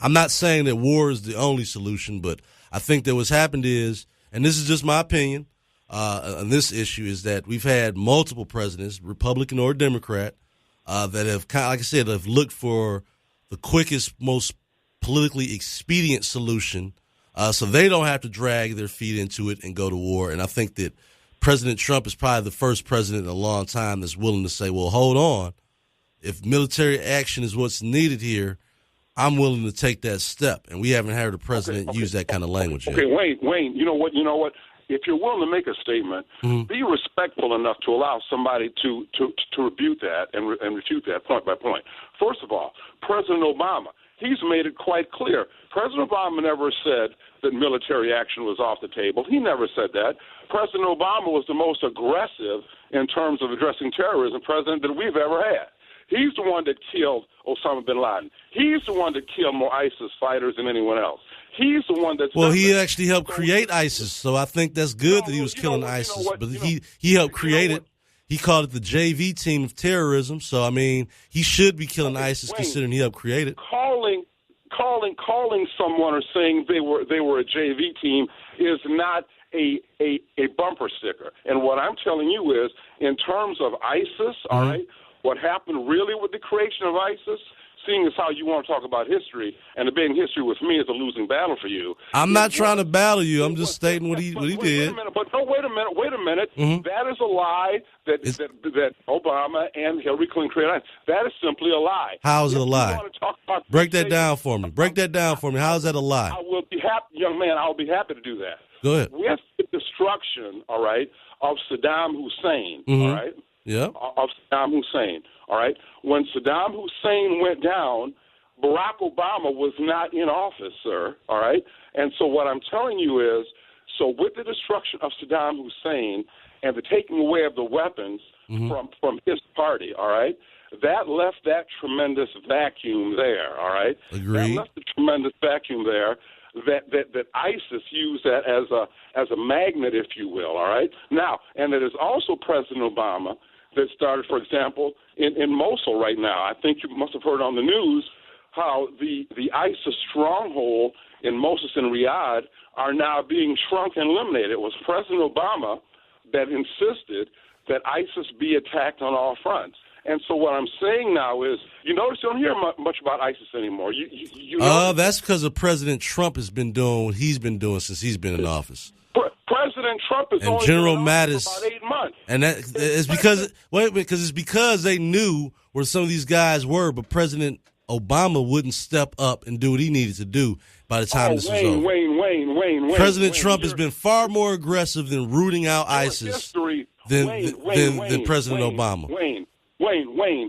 I'm not saying that war is the only solution, but I think that what's happened is, and this is just my opinion on this issue, is that we've had multiple presidents, Republican or Democrat, that have like I said, have looked for the quickest, most politically expedient solution. So they don't have to drag their feet into it and go to war. And I think that President Trump is probably the first president in a long time that's willing to say, well, hold on. If military action is what's needed here, I'm willing to take that step. And we haven't heard a president use that kind of language yet. Okay, Wayne, you know what? If you're willing to make a statement, be respectful enough to allow somebody to rebuke that and refute that point by point. First of all, President Obama, he's made it quite clear. President Obama never said that military action was off the table. He never said that. President Obama was the most aggressive in terms of addressing terrorism president that we've ever had. He's the one that killed Osama bin Laden. He's the one that killed more ISIS fighters than anyone else. He's the one that's... Well, he actually helped create ISIS, so I think that's good that he was killing ISIS. But he helped create it. He called it the JV team of terrorism. So, I mean, he should be killing ISIS considering he helped create it. Calling someone or saying they were a JV team is not a bumper sticker. And what I'm telling you is, in terms of ISIS, all right, what happened really with the creation of ISIS, seeing as how you want to talk about history, and debating history with me is a losing battle for you. I'm not trying to battle you. I'm just stating what he did. Wait a minute. That is a lie that Obama and Hillary Clinton created. That is simply a lie. How is it a lie? Break that down for me. How is that a lie? I will be happy, young man. I'll be happy to do that. Go ahead. With the destruction, all right, of Saddam Hussein, all right? Yeah. Of Saddam Hussein, all right? When Saddam Hussein went down, Barack Obama was not in office, sir, all right? And so what I'm telling you is, so with the destruction of Saddam Hussein and the taking away of the weapons from his party, all right, that left that tremendous vacuum there, all right? Agreed. That left a tremendous vacuum there that ISIS used that as a magnet, if you will, all right? Now, and it is also President Obama that started, for example, in Mosul right now. I think you must have heard on the news how the ISIS stronghold in Mosul and Riyadh are now being shrunk and eliminated. It was President Obama that insisted that ISIS be attacked on all fronts. And so what I'm saying now is, you notice you don't hear much about ISIS anymore. That's because of President Trump has been doing what he's been doing since he's been in office. President Trump is and only General been Mattis, for about 8 months. And that is because they knew where some of these guys were, but President Obama wouldn't step up and do what he needed to do by the time this was over. Wayne. President Trump has been far more aggressive than rooting out ISIS than President Obama. Wayne.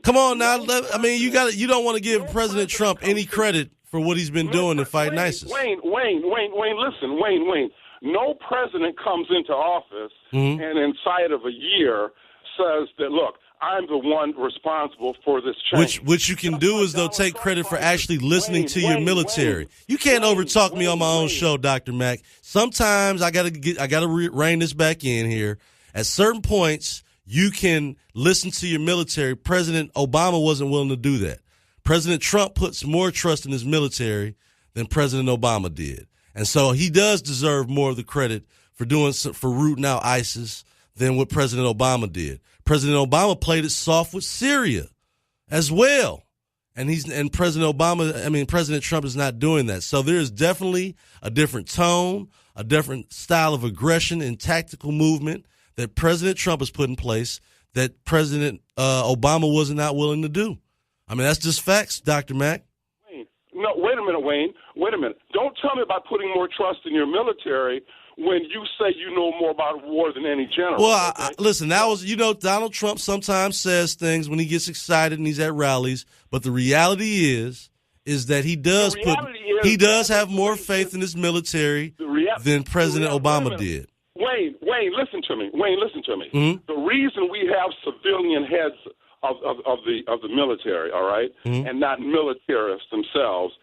Come on now. I mean, you don't want to give President Trump any credit for what he's been doing in fighting ISIS. Wayne, listen, Wayne. No president comes into office and inside of a year says that, look, I'm the one responsible for this change. Which you can do is, though, take credit for actually listening to your military. You can't overtalk me on my own show, Dr. Mack. Sometimes I gotta rein this back in here. At certain points, you can listen to your military. President Obama wasn't willing to do that. President Trump puts more trust in his military than President Obama did. And so he does deserve more of the credit for rooting out ISIS than what President Obama did. President Obama played it soft with Syria as well. And President Trump is not doing that. So there is definitely a different tone, a different style of aggression and tactical movement that President Trump has put in place that President Obama was not willing to do. I mean, that's just facts, Dr. Mack. No, wait a minute, Wayne. Wait a minute. Don't tell me about putting more trust in your military when you say you know more about war than any general. Well, listen, that was, Donald Trump sometimes says things when he gets excited and he's at rallies, but the reality is that he does have more faith in his military than President Obama did. Wayne, listen to me. Mm-hmm. The reason we have civilian heads of the military, all right, and not militarists themselves,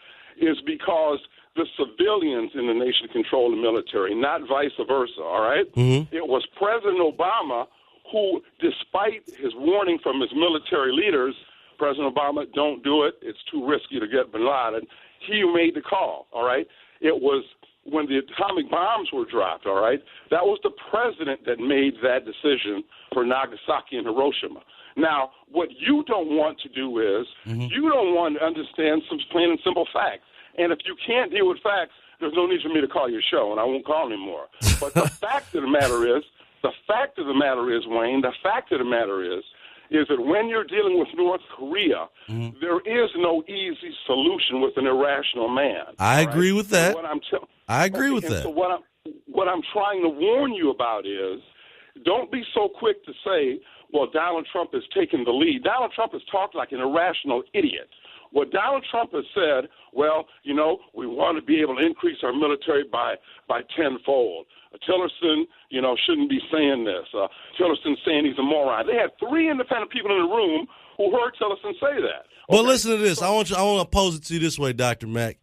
is because the civilians in the nation control the military, not vice versa, all right? Mm-hmm. It was President Obama who, despite his warning from his military leaders, President Obama, don't do it, it's too risky to get bin Laden, he made the call, all right? It was when the atomic bombs were dropped, all right? That was the president that made that decision for Nagasaki and Hiroshima. Now, what you don't want to do is you don't want to understand some plain and simple facts. And if you can't deal with facts, there's no need for me to call your show, and I won't call anymore. But the fact of the matter is, Wayne, is that when you're dealing with North Korea, there is no easy solution with an irrational man. I agree with that. I agree with that. So what I'm trying to warn you about is, don't be so quick to say, well, Donald Trump has taken the lead. Donald Trump has talked like an irrational idiot. What Donald Trump has said, well, we want to be able to increase our military by tenfold. Tillerson, shouldn't be saying this. Tillerson's saying he's a moron. They had 3 independent people in the room who heard Tillerson say that. Well, listen to this. I want to pose it to you this way, Dr. Mack.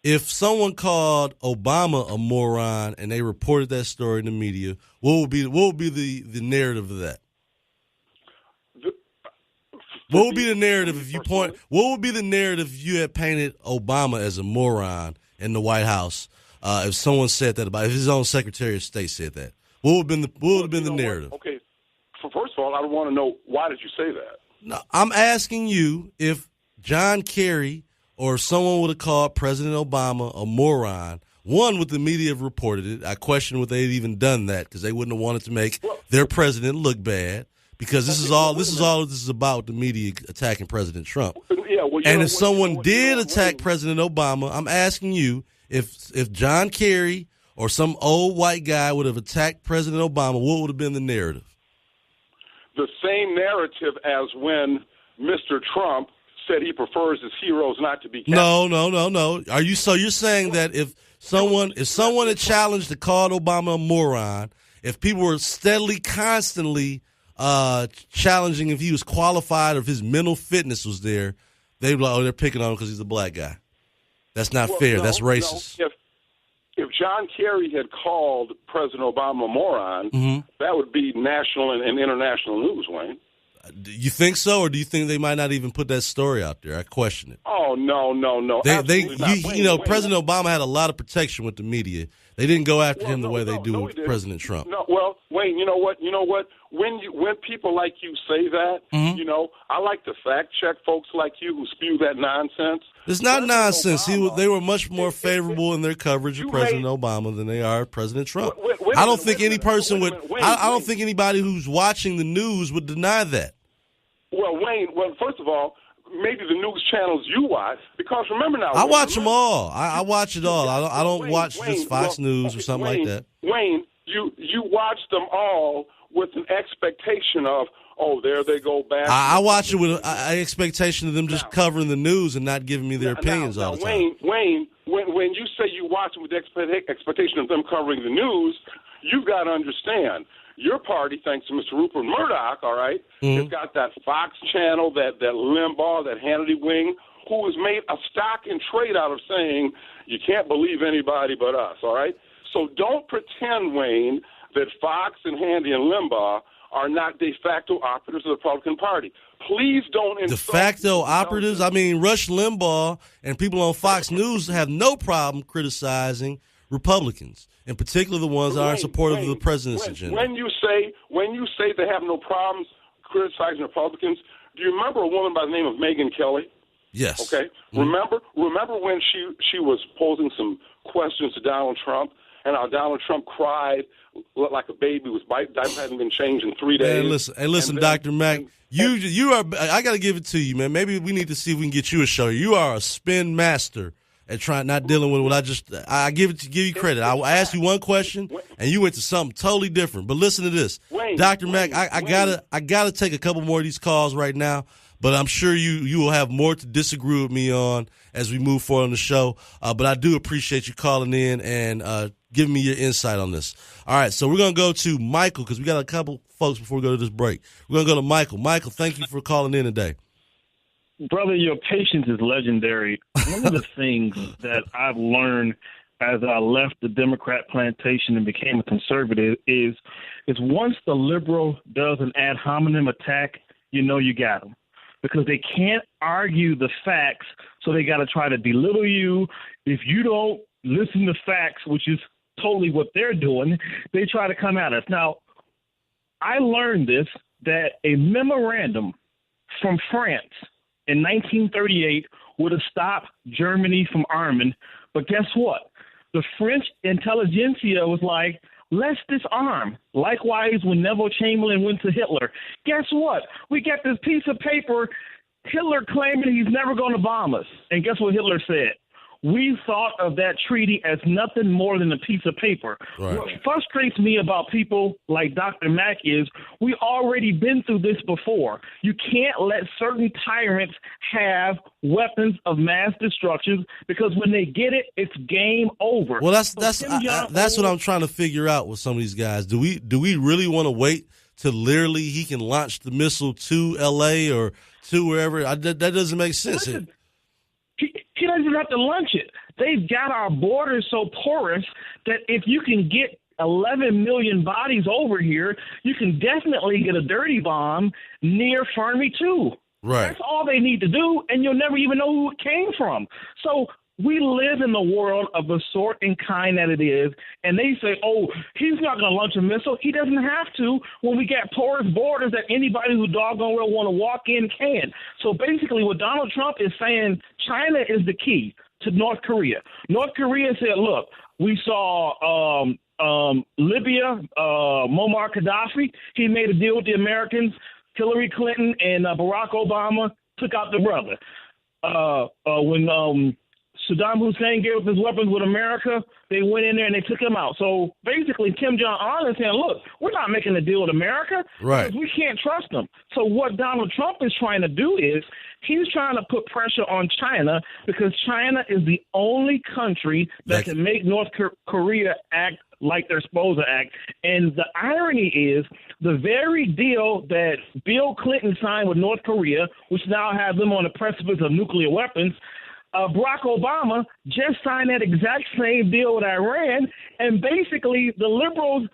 If someone called Obama a moron and they reported that story in the media, what would be the narrative of that? What would be the narrative if you What would be the narrative if you had painted Obama as a moron in the White House? If someone said that if his own Secretary of State said that, what would have been the narrative? Okay, first of all, I want to know, why did you say that? No, I'm asking you if John Kerry or someone would have called President Obama a moron. One, would the media have reported it? I question would they have even done that, because they wouldn't have wanted to make their president look bad. Because this is all this is about, the media attacking President Trump. Yeah, and if someone did attack President Obama, I'm asking you if John Kerry or some old white guy would have attacked President Obama, what would have been the narrative? The same narrative as when Mr. Trump said he prefers his heroes not to be captured. No. You're saying that if someone had challenged and called Obama a moron, if people were constantly challenging if he was qualified or if his mental fitness was there, they'd be like, they're picking on him because he's a black guy. That's not fair. That's racist. No. If John Kerry had called President Obama a moron, that would be national and international news, Wayne. Do you think so, or do you think they might not even put that story out there? I question it. Oh, no. President Obama had a lot of protection with the media. They didn't go after him the way they do with President Trump. No, well, Wayne, you know what? When people like you say that, I like to fact check folks like you who spew that nonsense. It's not nonsense. They were much more favorable in their coverage of President Obama than they are President Trump. I don't think any person would. I don't think anybody who's watching the news would deny that. Well, Wayne. Well, first of all, maybe the news channels you watch, because remember now, I watch them all. I watch it all. I don't watch just Fox News or something like that. Wayne, you watch them all with an expectation of, oh, there they go back. I watch it with an expectation of them just covering the news and not giving me their opinions all the time. Wayne, when you say you watch it with the expectation of them covering the news, you've got to understand, your party, thanks to Mr. Rupert Murdoch, all right, has got that Fox channel, that Limbaugh, that Hannity wing, who has made a stock and trade out of saying, you can't believe anybody but us, all right? So don't pretend, Wayne, that Fox and Hannity and Limbaugh are not de facto operatives of the Republican Party. Please don't insult. De facto operatives? I mean, Rush Limbaugh and people on Fox News have no problem criticizing Republicans, in particular the ones that aren't supportive of the president's agenda. When you say they have no problems criticizing Republicans, do you remember a woman by the name of Megyn Kelly? Yes. Okay. Remember when she was posing some questions to Donald Trump, and how Donald Trump cried like a baby whose diaper hadn't been changed in 3 days. Hey, listen, Dr. Mack, you are. I got to give it to you, man. Maybe we need to see if we can get you a show. You are a spin master at not dealing with what I give you credit. I asked you one question and you went to something totally different. But listen to this, Dr. Mack. I gotta take a couple more of these calls right now. But I'm sure you will have more to disagree with me on as we move forward on the show. But I do appreciate you calling in and giving me your insight on this. All right, so we're going to go to Michael because we got a couple folks before we go to this break. We're going to go to Michael. Michael, thank you for calling in today. Brother, your patience is legendary. One of the things that I've learned as I left the Democrat plantation and became a conservative is once the liberal does an ad hominem attack, you know you got them. Because they can't argue the facts, so they got to try to belittle you. If you don't listen to facts, which is totally what they're doing, they try to come at us. Now, I learned this, that a memorandum from France in 1938 would have stopped Germany from arming. But guess what? The French intelligentsia was like, let's disarm. Likewise, when Neville Chamberlain went to Hitler, guess what? We got this piece of paper, Hitler claiming he's never going to bomb us. And guess what Hitler said? We thought of that treaty as nothing more than a piece of paper. Right. What frustrates me about people like Dr. Mack is we already been through this before. You can't let certain tyrants have weapons of mass destruction because when they get it, it's game over. Well, that's what I'm trying to figure out with some of these guys. Do we really want to wait till literally he can launch the missile to L.A. or to wherever? That doesn't make sense. Listen, he doesn't even have to launch it. They've got our borders so porous that if you can get 11 million bodies over here, you can definitely get a dirty bomb near Fermi too. Right. That's all they need to do, and you'll never even know who it came from. So we live in the world of the sort and kind that it is, and they say, oh, he's not going to launch a missile. He doesn't have to when we got porous borders that anybody who doggone well want to walk in can. So basically what Donald Trump is saying, China is the key to North Korea. North Korea said, look, we saw Libya, Muammar Gaddafi. He made a deal with the Americans. Hillary Clinton and Barack Obama took out the brother. When Saddam Hussein gave up his weapons with America, they went in there and they took him out. So basically, Kim Jong-un is saying, look, we're not making a deal with America because we can't trust them. So what Donald Trump is trying to do is he's trying to put pressure on China because China is the only country that can make North Korea act like they're supposed to act. And the irony is the very deal that Bill Clinton signed with North Korea, which now has them on the precipice of nuclear weapons, Barack Obama just signed that exact same deal with Iran, and basically the liberals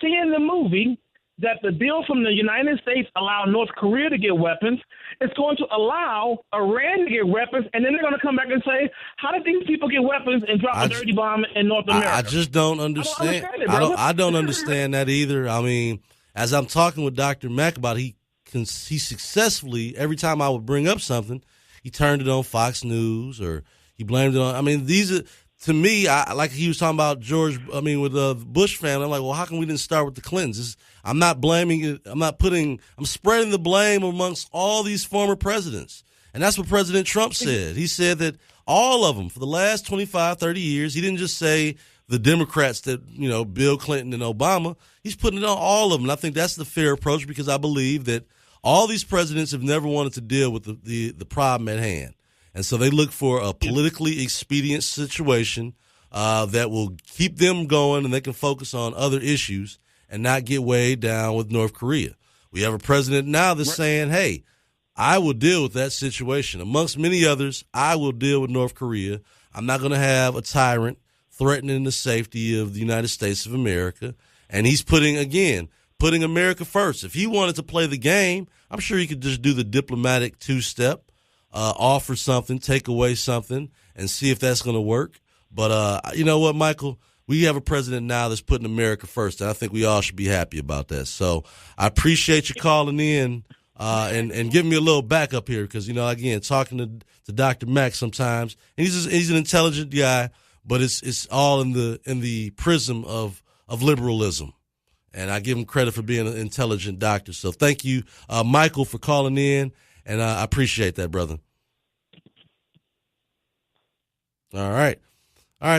see in the movie that the deal from the United States allowed North Korea to get weapons. It's going to allow Iran to get weapons, and then they're going to come back and say, how did these people get weapons and drop a dirty bomb in North America? I just don't understand. I don't understand that either. I mean, as I'm talking with Dr. Mack about he successfully, every time I would bring up something, he turned it on Fox News or he blamed it on. I mean, these are, to me, like he was talking about with the Bush family. I'm like, well, how come we didn't start with the Clintons? I'm not blaming it. I'm spreading the blame amongst all these former presidents. And that's what President Trump said. He said that all of them for the last 25, 30 years, he didn't just say the Democrats that, Bill Clinton and Obama. He's putting it on all of them. And I think that's the fair approach because I believe that all these presidents have never wanted to deal with the problem at hand. And so they look for a politically expedient situation that will keep them going and they can focus on other issues and not get weighed down with North Korea. We have a president now that's saying, hey, I will deal with that situation. Amongst many others, I will deal with North Korea. I'm not going to have a tyrant threatening the safety of the United States of America. And he's putting America first. If he wanted to play the game, I'm sure he could just do the diplomatic two-step, offer something, take away something, and see if that's going to work. But you know what, Michael? We have a president now that's putting America first, and I think we all should be happy about that. So I appreciate you calling in and giving me a little backup here because, again, talking to Dr. Mack sometimes, and he's an intelligent guy, but it's all in the prism of liberalism. And I give him credit for being an intelligent doctor. So thank you, Michael, for calling in, and I appreciate that, brother. All right.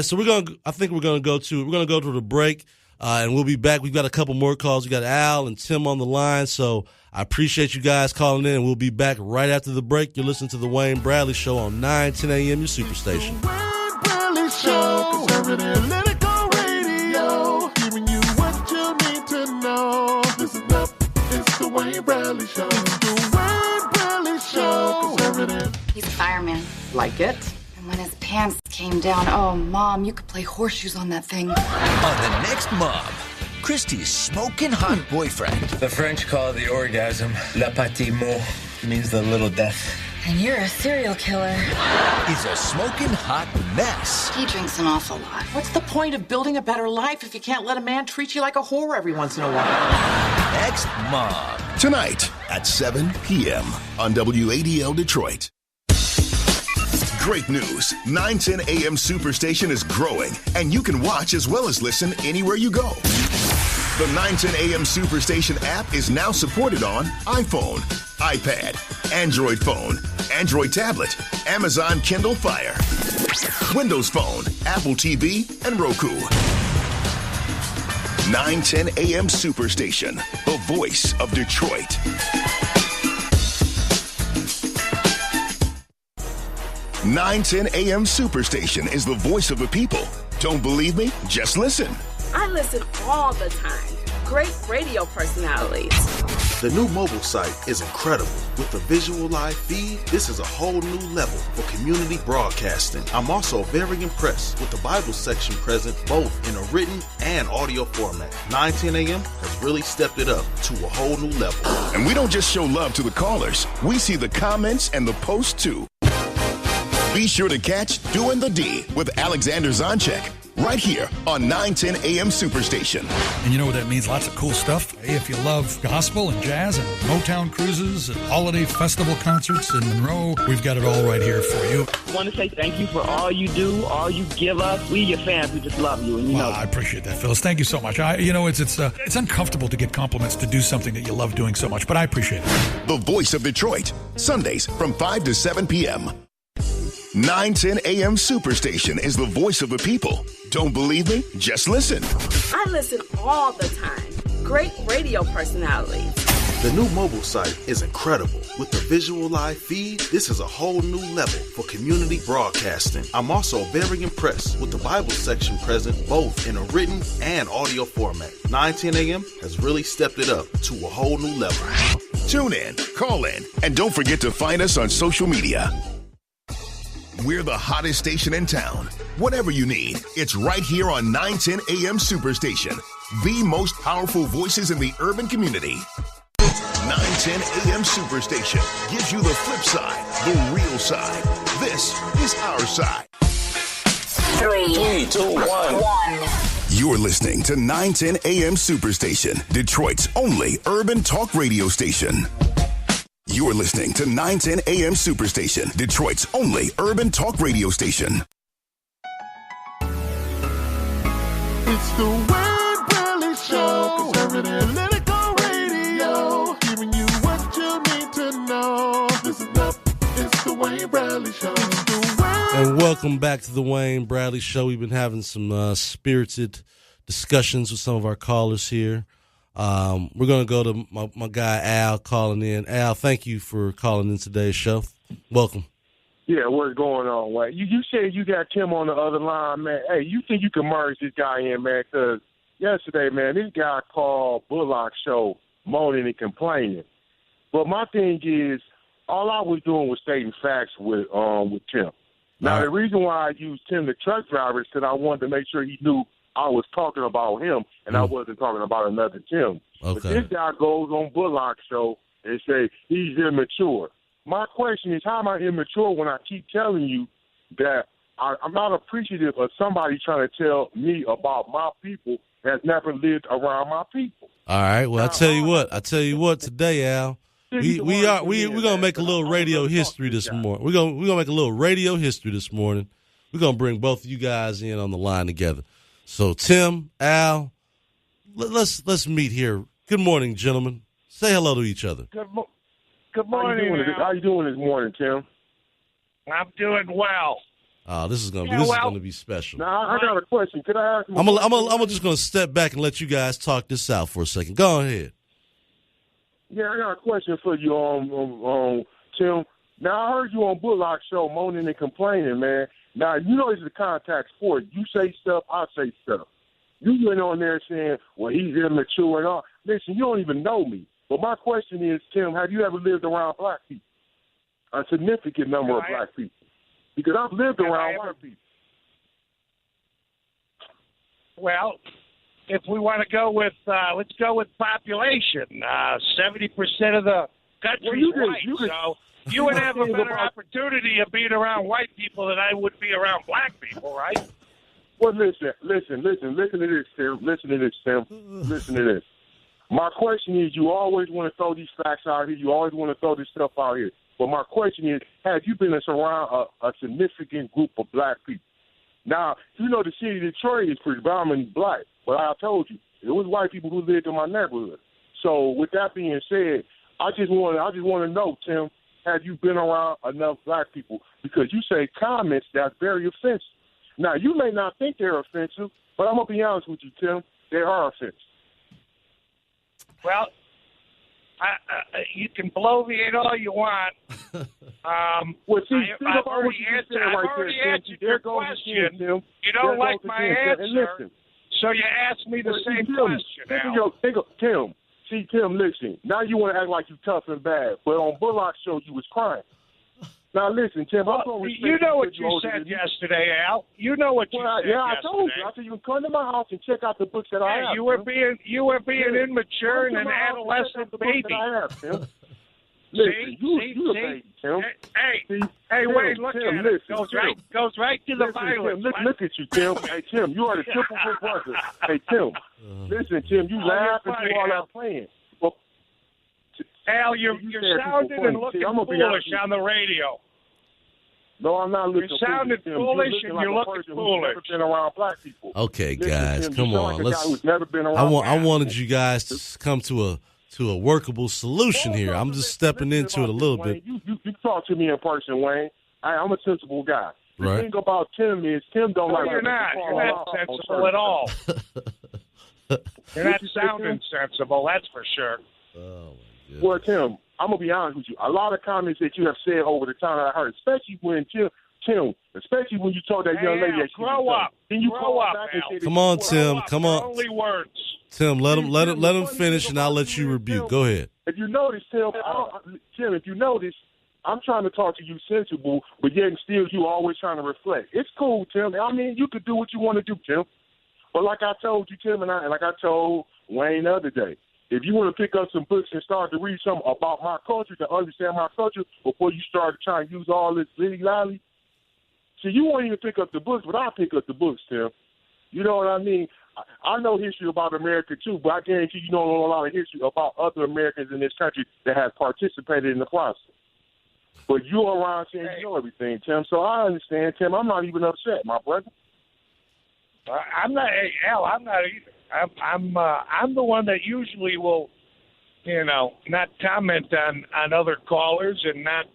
So I think we're gonna go to the break, and we'll be back. We've got a couple more calls. We got Al and Tim on the line, so I appreciate you guys calling in, and we'll be back right after the break. You're listening to the Wayne Bradley Show on 910 a.m. Your Superstation. Wayne Bradley Show, conservative political radio, giving you what you need to know. Listen up, it's the Wayne Bradley Show. It's the Wayne Bradley Show, conservative. He's a fireman. Like it? And when his pants came down, oh, Mom, you could play horseshoes on that thing. On the next Mom, Christy's smoking hot boyfriend. The French call the orgasm la petit mot, means the little death. And you're a serial killer. Is a smoking hot mess. He drinks an awful lot. What's the point of building a better life if you can't let a man treat you like a whore every once in a while? Next Mom. Tonight at 7 p.m. on WADL Detroit. Great news. 910 AM Superstation is growing, and you can watch as well as listen anywhere you go. The 910 AM Superstation app is now supported on iPhone, iPad, Android phone, Android tablet, Amazon Kindle Fire, Windows Phone, Apple TV, and Roku. 910 AM Superstation, the voice of Detroit. 910 AM Superstation is the voice of the people. Don't believe me? Just listen. I listen all the time. Great radio personalities. The new mobile site is incredible. With the visual live feed, this is a whole new level for community broadcasting. I'm also very impressed with the Bible section present both in a written and audio format. 910 AM has really stepped it up to a whole new level. And we don't just show love to the callers. We see the comments and the posts too. Be sure to catch Doing the D with Alexander Zonchek right here on 910 AM Superstation. And you know what that means? Lots of cool stuff. Hey, if you love gospel and jazz and Motown cruises and holiday festival concerts in Monroe, we've got it all right here for you. I want to say thank you for all you do, all you give us. We, your fans, we just love you. And you know, I appreciate that, Phyllis. Thank you so much. It's uncomfortable to get compliments to do something that you love doing so much, but I appreciate it. The voice of Detroit, Sundays from 5 to 7 p.m. 910 AM Superstation is the voice of the people. Don't believe me? Just listen. I listen all the time. Great radio personalities. The new mobile site is incredible. With the visual live feed, this is a whole new level for community broadcasting. I'm also very impressed with the Bible section present both in a written and audio format. 910 AM has really stepped it up to a whole new level. Tune in, call in, and don't forget to find us on social media. We're the hottest station in town. Whatever you need, it's right here on 910 AM Superstation. The most powerful voices in the urban community. 910 AM Superstation gives you the flip side, the real side. This is our side. 3, 2, 1. You're listening to 910 AM Superstation, Detroit's only urban talk radio station. You're listening to 910 AM Superstation, Detroit's only urban talk radio station. It's the Wayne Bradley Show, conservative political radio, giving you what you need to know. Listen up, it's the Wayne Bradley Show. And welcome back to the Wayne Bradley Show. We've been having some spirited discussions with some of our callers here. We're going to go to my guy Al calling in. Al, thank you for calling in today's show. Welcome. Yeah, what's going on, Wayne? You said you got Tim on the other line, man. Hey, you think you can merge this guy in, man? Because yesterday, man, this guy called Bullock Show moaning and complaining. But my thing is, all I was doing was stating facts with Tim. Now, the reason why I used Tim, the truck driver, is because I wanted to make sure he knew I was talking about him, and I wasn't talking about another Tim. Okay. But this guy goes on Bullock Show and say he's immature. My question is, how am I immature when I keep telling you that I'm not appreciative of somebody trying to tell me about my people that's never lived around my people? All right. Well, I tell you what today, Al. We're gonna make a little radio history this morning. We're gonna make a little radio history this morning. We're gonna bring both of you guys in on the line together. So Tim, Al, let's meet here. Good morning, gentlemen. Say hello to each other. Good morning. How you doing this morning, Tim? I'm doing well. This is gonna be special. Now I got a question. Could I ask? I'm just gonna step back and let you guys talk this out for a second. Go ahead. Yeah, I got a question for you, Tim. Now I heard you on Bullock show moaning and complaining, man. Now you know it's a contact sport. You say stuff, I say stuff. You went on there saying, "Well, he's immature and all." Listen, you don't even know me. But my question is, Tim, have you ever lived around black people? A significant number of black people. Because I've lived around white people. Well, if we want to go with, let's go with population. 70% of the country is white, so you would have a better opportunity of being around white people than I would be around black people, right? Well, listen to this, Tim. Listen to this. My question is, you always want to throw these facts out here. You always want to throw this stuff out here. But my question is, have you been around a significant group of black people? Now, you know the city of Detroit is predominantly black, but I told you, it was white people who lived in my neighborhood. So with that being said, I just want to know, Tim, have you been around enough black people? Because you say comments that's very offensive. Now, you may not think they're offensive, but I'm going to be honest with you, Tim, they are offensive. Well, you can bloviate all you want. Well, I've already answered your question. You don't like my answer, so you asked me the same question. Tim, listen. Now you want to act like you tough and bad, but on Bullock's show you was crying. Now listen, Tim. You know what you said yesterday, Al. You know what you said yesterday. Yeah, I told you. I said you can come to my house and check out the books that I have. You were being immature and an adolescent baby. Listen, you a baby, Tim. Hey, wait, look at it. Goes right to the violence. Look at you, Tim. Hey, Tim, you are the triple brother. Hey, Tim. Listen, Tim, you laughing while I'm playing. Al, you're sounding and looking foolish on the radio. No, I'm not looking foolish. You're sounding foolish and you're looking foolish. Never been around black people. Okay, guys, come on. I wanted you guys to come to a workable solution here. I'm just stepping into it a little bit. You talk to me in person, Wayne. I'm a sensible guy. Right. The thing about Tim is Tim don't like. You're not. You're not sensible at all. You're not sounding sensible. That's for sure. Oh. Yeah. Well, Tim, I'm going to be honest with you. A lot of comments that you have said over the time that I heard, especially when especially when you told that young lady that she grow up. Then you grow up, Come on, Tim. Come on. Only words. Tim, let him finish, and I'll let you rebuke. Go ahead. If you notice, Tim, if you notice, I'm trying to talk to you sensible, but yet still you always trying to reflect. It's cool, Tim. I mean, you could do what you want to do, Tim. But like I told you, Tim, and like I told Wayne the other day, if you want to pick up some books and start to read something about my culture, to understand my culture, before you start trying to use all this lily-lally, see, you won't even pick up the books, but I'll pick up the books, Tim. You know what I mean? I know history about America, too, but I guarantee you don't know a lot of history about other Americans in this country that have participated in the process. But you're around saying you know everything, Tim, so I understand, Tim. I'm not even upset, my brother. I'm not, Al, I'm not either. I'm the one that usually will, not comment on other callers and not,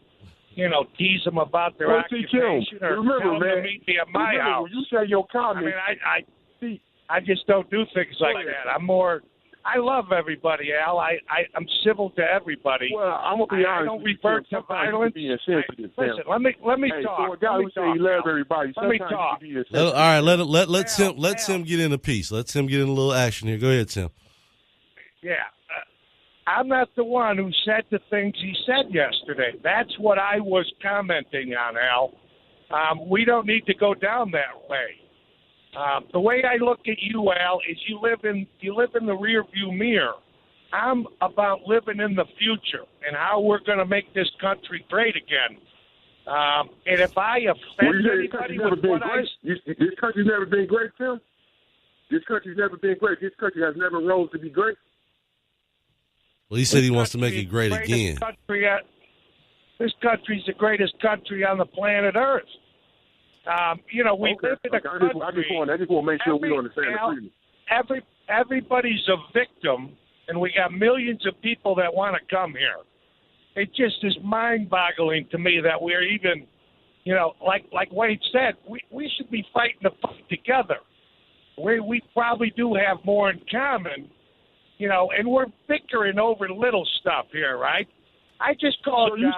tease them about their occupation or tell them to meet me at my house. You say your comments. I mean, I just don't do things like that. I love everybody, Al. I'm civil to everybody. Well, I'm gonna be honest. I don't revert to violence. Listen, let me talk. For a guy who say he loves everybody, let me talk. All right, let Tim get in a piece. Let Tim get in a little action here. Go ahead, Tim. Yeah, I'm not the one who said the things he said yesterday. That's what I was commenting on, Al. We don't need to go down that way. The way I look at you, Al, is you live in the rearview mirror. I'm about living in the future and how we're going to make this country great again. And if I offend anybody with what this country's never been great, Tim. This country's never been great. This country has never rose to be great. Well, he said he wants to make it great again. This country's the greatest country on the planet Earth. We live in a country. I just want to make sure we understand the freedom. Everybody's a victim, and we got millions of people that want to come here. It just is mind-boggling to me that we're even You know, like Wade said, we should be fighting the fight together. We probably do have more in common, you know, and we're bickering over little stuff here, right? I just called. So you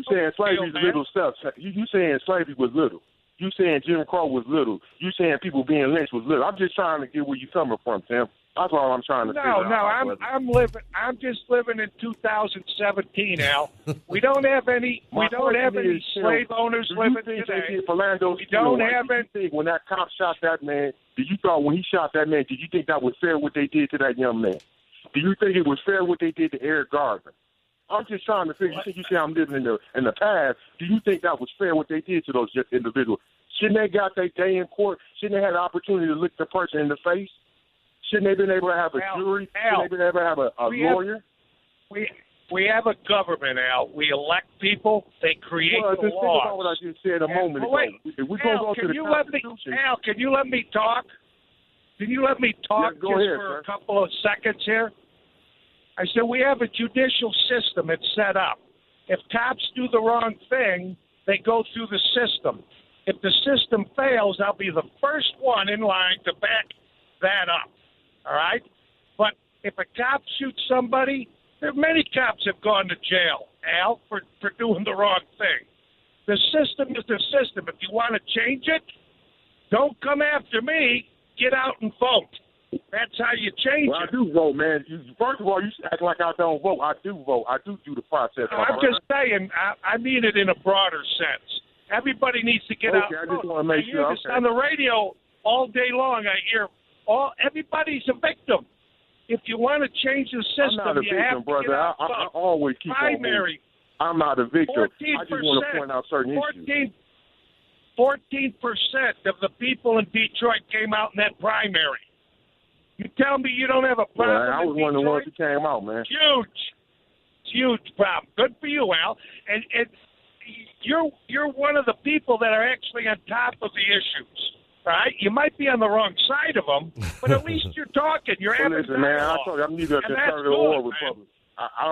saying slavery is little stuff? You saying slavery was little? You saying Jim Crow was little? You saying people being lynched was little? I'm just trying to get where you're coming from, Tim. That's all I'm trying to figure out. I'm just living in 2017, Al. We don't have any slave owners living today. We don't have any. When that cop shot that man, when he shot that man, did you think that was fair what they did to that young man? Do you think it was fair what they did to Eric Gardner? I'm just trying to figure. You think you say I'm living in the past? Do you think that was fair what they did to those individuals? Shouldn't they got their day in court? Shouldn't they have the opportunity to look the person in the face? Shouldn't they been able to have a jury? Shouldn't they been able to have a lawyer? We have a government, Al. We elect people. They create the laws. Think about what I just said a moment ago. If we're going to go to the Constitution. Al, can you let me talk? Can you let me talk for a couple of seconds here? I said we have a judicial system. It's set up. If cops do the wrong thing, they go through the system. If the system fails, I'll be the first one in line to back that up. All right? But if a cop shoots somebody, many cops have gone to jail, Al, for doing the wrong thing. The system is the system. If you want to change it, don't come after me. Get out and vote. That's how you change it. I do vote, man. First of all, you act like I don't vote. I do vote. I do the process. I'm just saying, I mean it in a broader sense. Everybody needs to get out. I just want to make sure. I hear this on the radio all day long. I hear everybody's a victim. If you want to change the system, I'm not a victim, brother. I always keep primary. I'm not a victim. I just want to point out certain issues. 14% of the people in Detroit came out in that primary. You tell me you don't have a problem? I was one of the ones who came out, man. Huge problem. Good for you, Al. And you're one of the people that are actually on top of the issues. Right? You might be on the wrong side of them, but at least you're talking. You're having listen, man. I told you I'm neither a conservative or a Republican. I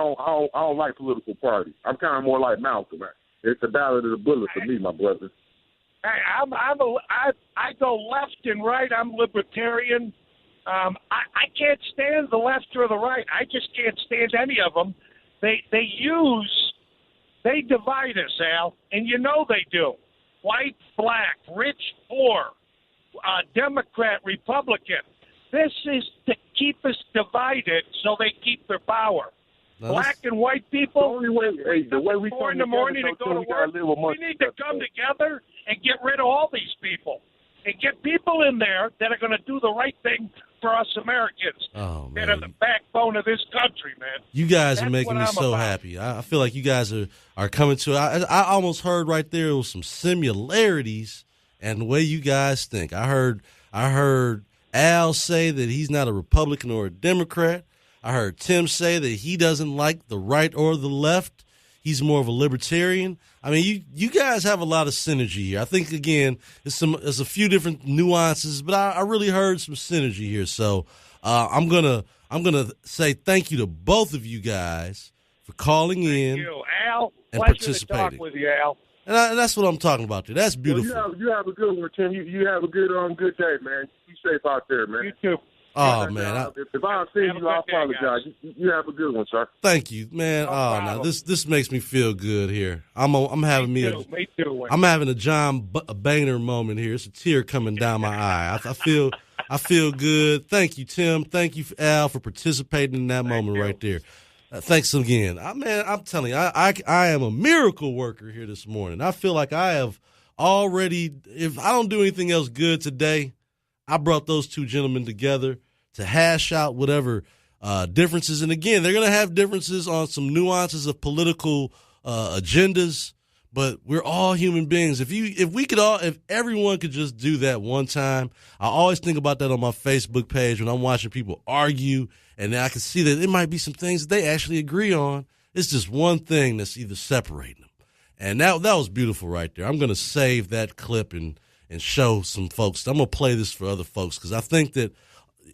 don't like political parties. I'm kind of more like Malcolm. Man. It's the ballot of the bullet for me, my brother. Hey, I go left and right. I'm libertarian. I can't stand the left or the right. I just can't stand any of them. They divide us, Al, and you know they do. White, black, rich, poor. Democrat, Republican. This is to keep us divided so they keep their power. Black and white people, the way we come in the morning to go to work, we need to come together and get rid of all these people and get people in there that are going to do the right thing for us Americans that are the backbone of this country, man. You guys are making me so happy. I feel like you guys are coming to I almost heard right there was some similarities and the way you guys think. I heard Al say that he's not a Republican or a Democrat. I heard Tim say that he doesn't like the right or the left. He's more of a libertarian. I mean, you guys have a lot of synergy here. I think, again, there's a few different nuances, but I really heard some synergy here. So I'm gonna say thank you to both of you guys for calling in. Thank you, Al. And pleasure participating. to talk with you, Al. And that's what I'm talking about there. That's beautiful. Well, you have a good one, Tim. You have a good day, man. Be safe out there, man. You too. Oh, man. If I offend you, I apologize. You have a good one, sir. Thank you, man. Now this makes me feel good here. I'm having me too. I'm having a John Boehner moment here. It's a tear coming down my eye. I feel good. Thank you, Tim. Thank you, Al, for participating in that moment right there. Thanks again. Man, I'm telling you, I am a miracle worker here this morning. I feel like I have already, if I don't do anything else good today, I brought those two gentlemen together to hash out whatever differences. And again, they're going to have differences on some nuances of political agendas, but we're all human beings. If everyone could just do that one time, I always think about that on my Facebook page when I'm watching people argue, and I can see that it might be some things that they actually agree on. It's just one thing that's either separating them. And that was beautiful right there. I'm going to save that clip and show some folks. I'm going to play this for other folks because I think that,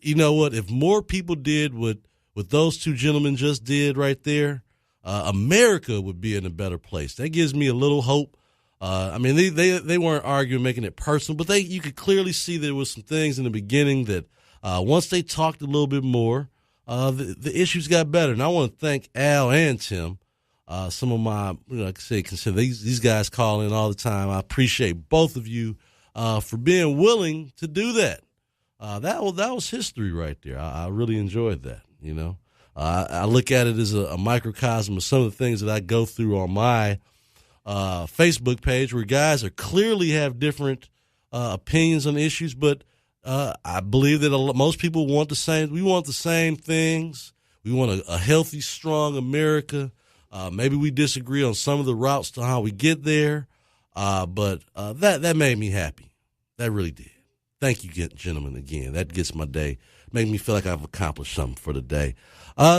you know what, if more people did what those two gentlemen just did right there, America would be in a better place. That gives me a little hope I mean, they weren't arguing, making it personal, but you could clearly see there was some things in the beginning that once they talked a little bit more, the issues got better. And I want to thank Al and Tim. Some of my, like I say, consider these guys call in all the time. I appreciate both of you for being willing to do that. That was history right there. I really enjoyed that. I look at it as a microcosm of some of the things that I go through on my Facebook page, where guys are clearly have different opinions on issues, but I believe that most people want the same. We want the same things. We want a healthy, strong America. Maybe we disagree on some of the routes to how we get there, but that made me happy. That really did. Thank you, gentlemen, again. That gets my day. Make me feel like I've accomplished something for the day.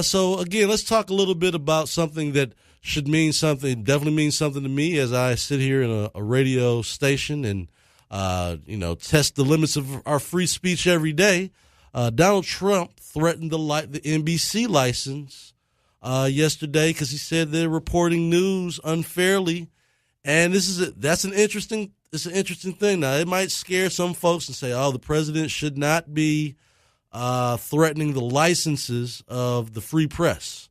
So, again, let's talk a little bit about something that should mean something, definitely means something to me as I sit here in a radio station and, test the limits of our free speech every day. Donald Trump threatened the NBC license yesterday because he said they're reporting news unfairly. And that's an interesting thing. Now, it might scare some folks and say, oh, the president should not be threatening the licenses of the free press.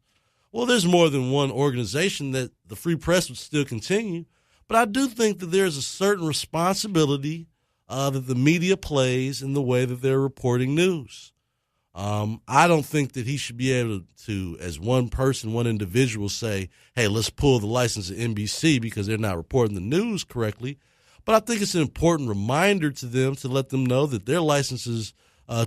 Well, there's more than one organization that the free press would still continue, but I do think that there's a certain responsibility that the media plays in the way that they're reporting news. I don't think that he should be able to, as one person, one individual, say, hey, let's pull the license of NBC because they're not reporting the news correctly. But I think it's an important reminder to them to let them know that their licenses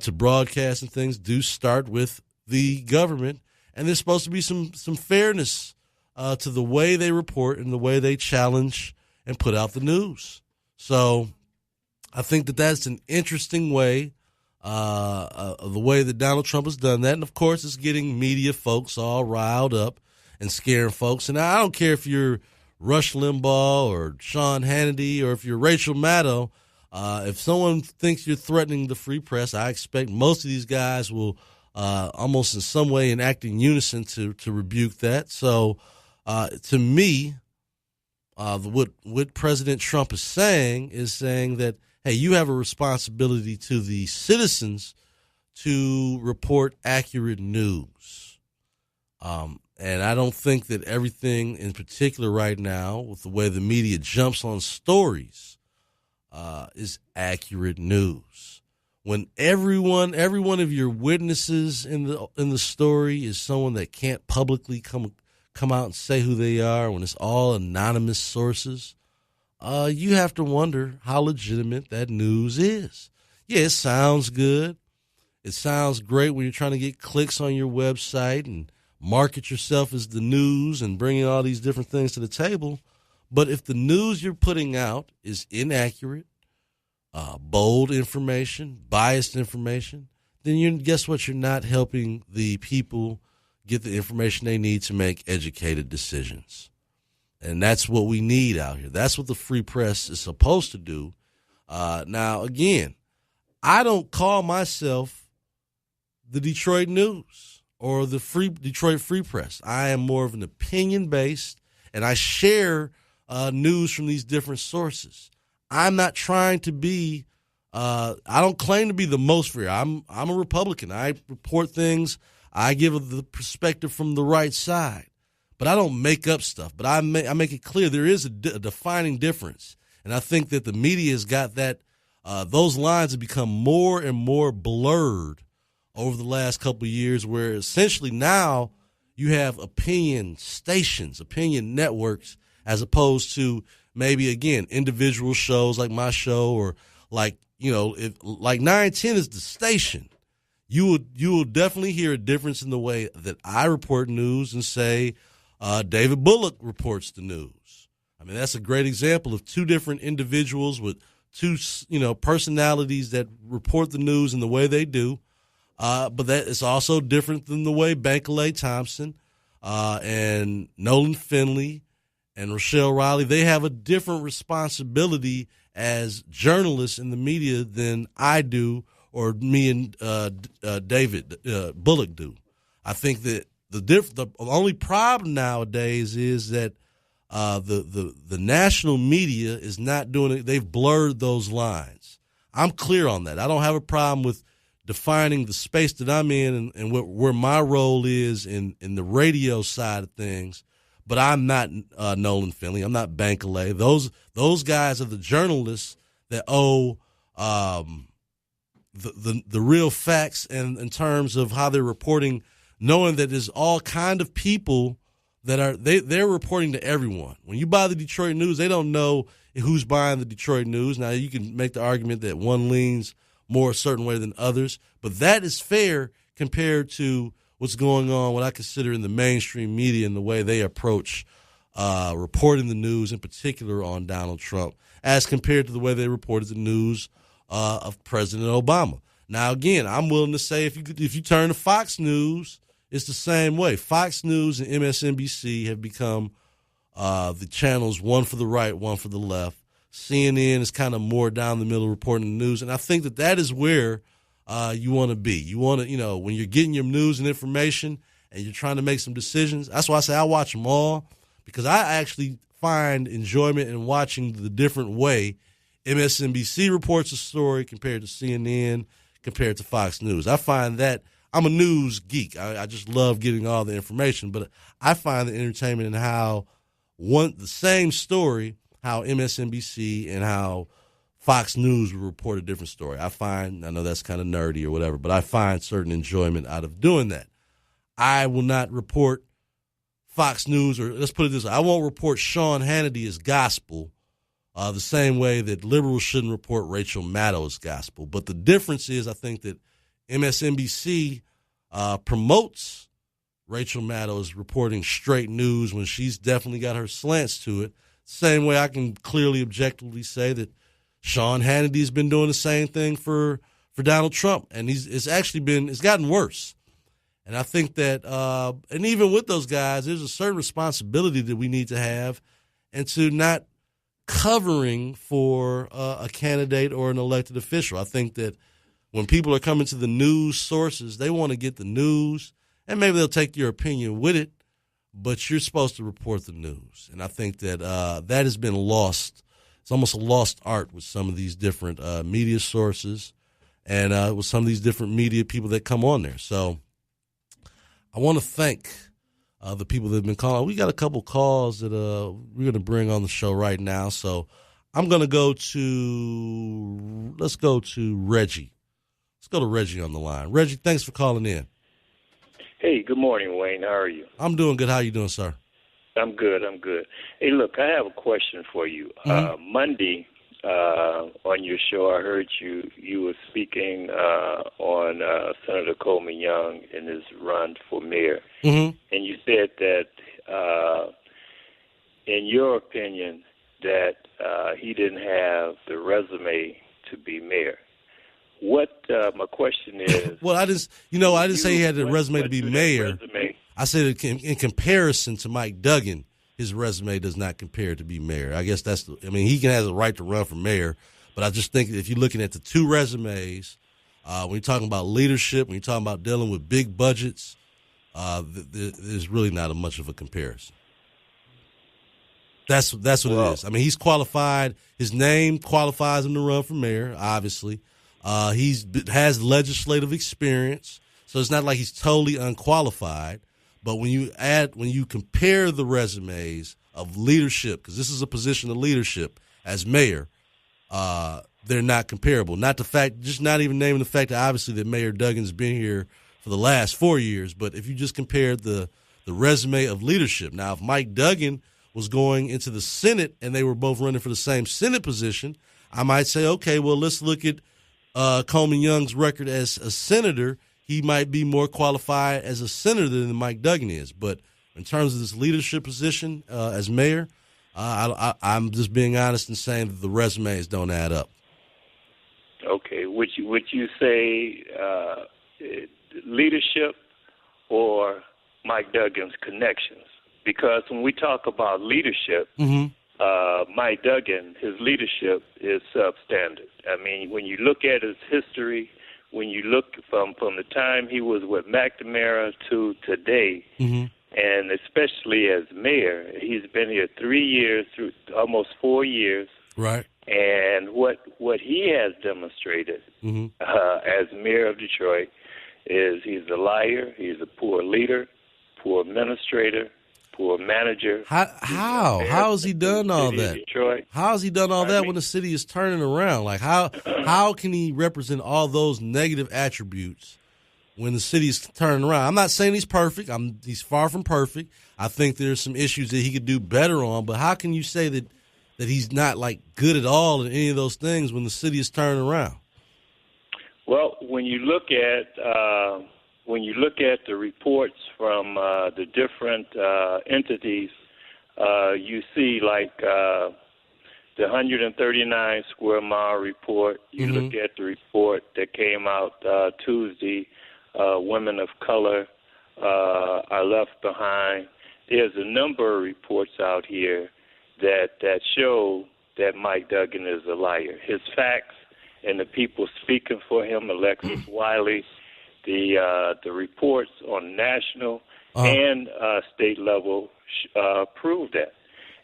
to broadcast and things do start with the government. And there's supposed to be some fairness to the way they report and the way they challenge and put out the news. So I think that that's an interesting way, the way that Donald Trump has done that. And, of course, it's getting media folks all riled up and scaring folks. And I don't care if you're Rush Limbaugh or Sean Hannity or if you're Rachel Maddow. If someone thinks you're threatening the free press, I expect most of these guys will almost in some way enact in unison to rebuke that. So to me, what President Trump is saying that, hey, you have a responsibility to the citizens to report accurate news. And I don't think that everything in particular right now, with the way the media jumps on stories, is accurate news. When every one of your witnesses in the story is someone that can't publicly come out and say who they are, when it's all anonymous sources, you have to wonder how legitimate that news is. Yeah, it sounds good. It sounds great when you're trying to get clicks on your website and market yourself as the news and bringing all these different things to the table. But if the news you're putting out is inaccurate, bold information, biased information, then guess what? You're not helping the people get the information they need to make educated decisions. And that's what we need out here. That's what the free press is supposed to do. Now, again, I don't call myself the Detroit News or the Detroit Free Press. I am more of an opinion-based, and I share news from these different sources. I'm not trying to be I don't claim to be the most fair. I'm a Republican. I report things. I give the perspective from the right side. But I don't make up stuff. But I make it clear there is a defining difference. And I think that the media has got that those lines have become more and more blurred over the last couple of years, where essentially now you have opinion stations, opinion networks, as opposed to maybe, again, individual shows like my show, or like, like 910 is the station. You will definitely hear a difference in the way that I report news and say David Bullock reports the news. I mean, that's a great example of two different individuals with two, personalities that report the news in the way they do. But that is also different than the way Bankaley Thompson and Nolan Finley and Rochelle Riley, they have a different responsibility as journalists in the media than I do, or me and David Bullock do. I think that the only problem nowadays is that the national media is not doing it. They've blurred those lines. I'm clear on that. I don't have a problem with defining the space that I'm in and where my role is in the radio side of things. But I'm not Nolan Finley. I'm not Bankalay. Those guys are the journalists that owe the real facts and in terms of how they're reporting, knowing that there's all kind of people that are they're reporting to everyone. When you buy the Detroit News, they don't know who's buying the Detroit News. Now you can make the argument that one leans more a certain way than others, but that is fair compared to what's going on, what I consider in the mainstream media and the way they approach reporting the news, in particular on Donald Trump, as compared to the way they reported the news of President Obama. Now, again, I'm willing to say if you turn to Fox News, it's the same way. Fox News and MSNBC have become the channels, one for the right, one for the left. CNN is kind of more down the middle reporting the news, and I think that is where you want to be. You want to, when you're getting your news and information and you're trying to make some decisions, that's why I say I watch them all, because I actually find enjoyment in watching the different way MSNBC reports a story compared to CNN, compared to Fox News. I find that I'm a news geek. I just love getting all the information, but I find the entertainment in how the same story, how MSNBC and how Fox News will report a different story. I know that's kind of nerdy or whatever, but I find certain enjoyment out of doing that. I will not report Fox News, or let's put it this way, I won't report Sean Hannity as gospel the same way that liberals shouldn't report Rachel Maddow as gospel. But the difference is I think that MSNBC promotes Rachel Maddow as reporting straight news when she's definitely got her slants to it. Same way I can clearly objectively say that Sean Hannity's been doing the same thing for Donald Trump, and it's gotten worse. And I think that, and even with those guys, there's a certain responsibility that we need to have, and to not covering for a candidate or an elected official. I think that when people are coming to the news sources, they want to get the news, and maybe they'll take your opinion with it, but you're supposed to report the news. And I think that that has been lost. It's almost a lost art with some of these different media sources and with some of these different media people that come on there. So I want to thank the people that have been calling. We got a couple calls that we're going to bring on the show right now. So I'm going to let's go to Reggie. Let's go to Reggie on the line. Reggie, thanks for calling in. Hey, good morning, Wayne. How are you? I'm doing good. How you doing, sir? I'm good. Hey, look, I have a question for you. Mm-hmm. Monday on your show, I heard you were speaking on Senator Coleman Young in his run for mayor. Mm-hmm. And you said that, in your opinion, that he didn't have the resume to be mayor. What my question is? Well, I didn't say he had the resume to be mayor. I said in comparison to Mike Duggan, his resume does not compare to be mayor. I guess he has a right to run for mayor, but I just think that if you're looking at the two resumes, when you're talking about leadership, when you're talking about dealing with big budgets, there's really not much of a comparison. That's what it is. I mean, he's qualified. His name qualifies him to run for mayor, obviously. He has legislative experience, so it's not like he's totally unqualified. But when you compare the resumes of leadership, because this is a position of leadership as mayor, they're not comparable. Not even naming the fact that obviously that Mayor Duggan's been here for the last 4 years. But if you just compared the resume of leadership, now if Mike Duggan was going into the Senate and they were both running for the same Senate position, I might say, okay, well, let's look at Coleman Young's record as a senator. He might be more qualified as a senator than Mike Duggan is. But in terms of this leadership position as mayor, I'm just being honest and saying that the resumes don't add up. Okay. Would you say leadership or Mike Duggan's connections? Because when we talk about leadership, mm-hmm. Mike Duggan, his leadership is substandard. I mean, when you look at his history, when you look from the time he was with McNamara to today, mm-hmm. and especially as mayor. He's been here 3 years, through almost 4 years. Right. And what he has demonstrated as mayor of Detroit is he's a liar, he's a poor leader, poor administrator, poor manager. How has he done all that? Detroit. How has he done all that when the city is turning around? Like how can he represent all those negative attributes when the city is turning around? I'm not saying he's perfect. He's far from perfect. I think there's some issues that he could do better on. But how can you say that he's not like good at all in any of those things when the city is turning around? Well, when you look at the reports from the different entities, you see like the 139 square mile report. You look at the report that came out Tuesday, women of color are left behind. There's a number of reports out here that show that Mike Duggan is a liar. His facts and the people speaking for him, Alexis Wiley, the reports on national and state level prove that.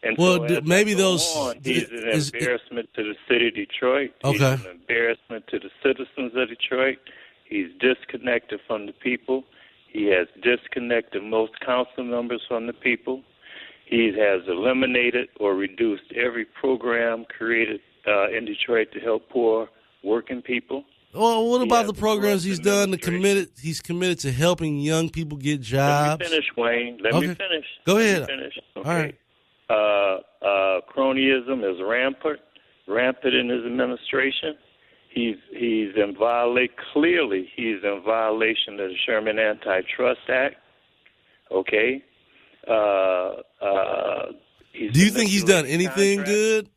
And well, so maybe those. He's an embarrassment to the city of Detroit. Okay. He's an embarrassment to the citizens of Detroit. He's disconnected from the people. He has disconnected most council members from the people. He has eliminated or reduced every program created in Detroit to help poor working people. Well, what about the programs he's done? He's committed to helping young people get jobs. Let me finish, Wayne. Let me finish. Go ahead. Let me finish. Okay. All right. Cronyism is rampant in his administration. He's in violation. Clearly, he's in violation of the Sherman Antitrust Act. Okay. Do you think he's done anything good?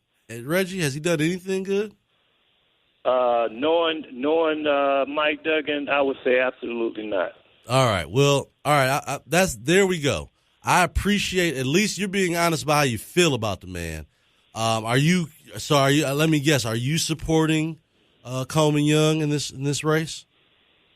Reggie, has he done anything good? Knowing Mike Duggan, I would say absolutely not. All right. Well, all right. There we go. I appreciate at least you're being honest about how you feel about the man. Are you? Let me guess. Are you supporting Coleman Young in this race?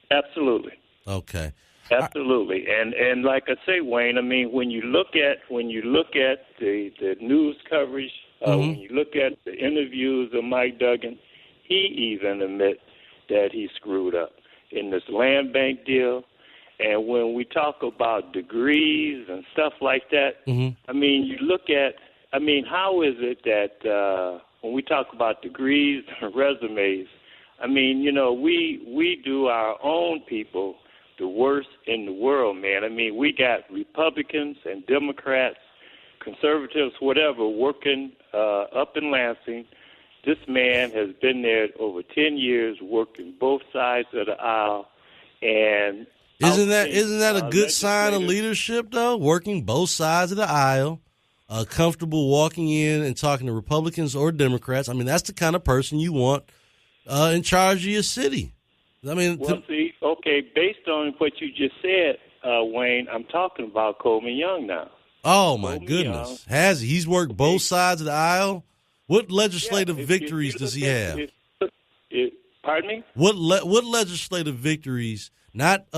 Absolutely. Okay. Absolutely. And like I say, Wayne, I mean, when you look at the news coverage, when you look at the interviews of Mike Duggan, he even admits that he screwed up in this land bank deal. And when we talk about degrees and stuff like that, I mean, you look at, how is it that when we talk about degrees and resumes, I mean, we do our own people the worst in the world, man. I mean, we got Republicans and Democrats, conservatives, whatever, working up in Lansing. This man has been there over 10 years, working both sides of the aisle, and isn't that a good sign of leadership, though? Working both sides of the aisle, comfortable walking in and talking to Republicans or Democrats. I mean, that's the kind of person you want in charge of your city. I mean, based on what you just said, Wayne, I'm talking about Coleman Young now. Oh my goodness, has he? He's worked both sides of the aisle. What legislative victories does he have? Pardon me? What legislative victories? Not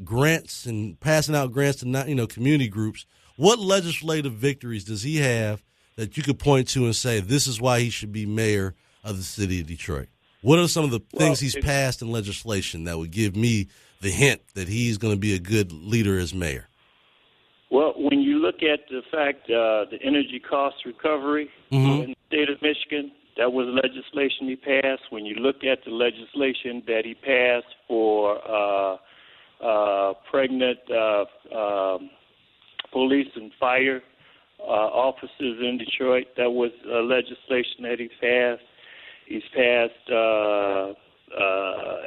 grants and passing out grants to community groups. What legislative victories does he have that you could point to and say this is why he should be mayor of the city of Detroit? What are some of the things he's passed in legislation that would give me the hint that he's going to be a good leader as mayor? Well, when you look at the fact the energy cost recovery in the state of Michigan, that was legislation he passed. When you look at the legislation that he passed for pregnant police and fire officers in Detroit, that was legislation that he passed. He's passed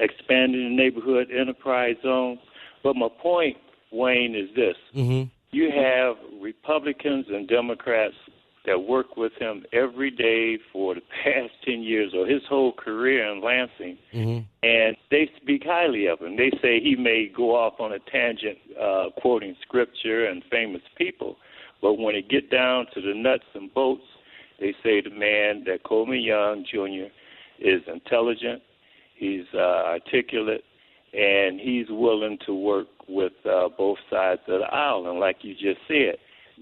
expanding the neighborhood enterprise zone. But my point, Wayne, is this. You have Republicans and Democrats that work with him every day for the past 10 years or his whole career in Lansing, and they speak highly of him. They say he may go off on a tangent quoting scripture and famous people, but when it get down to the nuts and bolts, they say the man, that Coleman Young Jr., is intelligent, he's articulate, and he's willing to work with both sides of the aisle. And like you just said,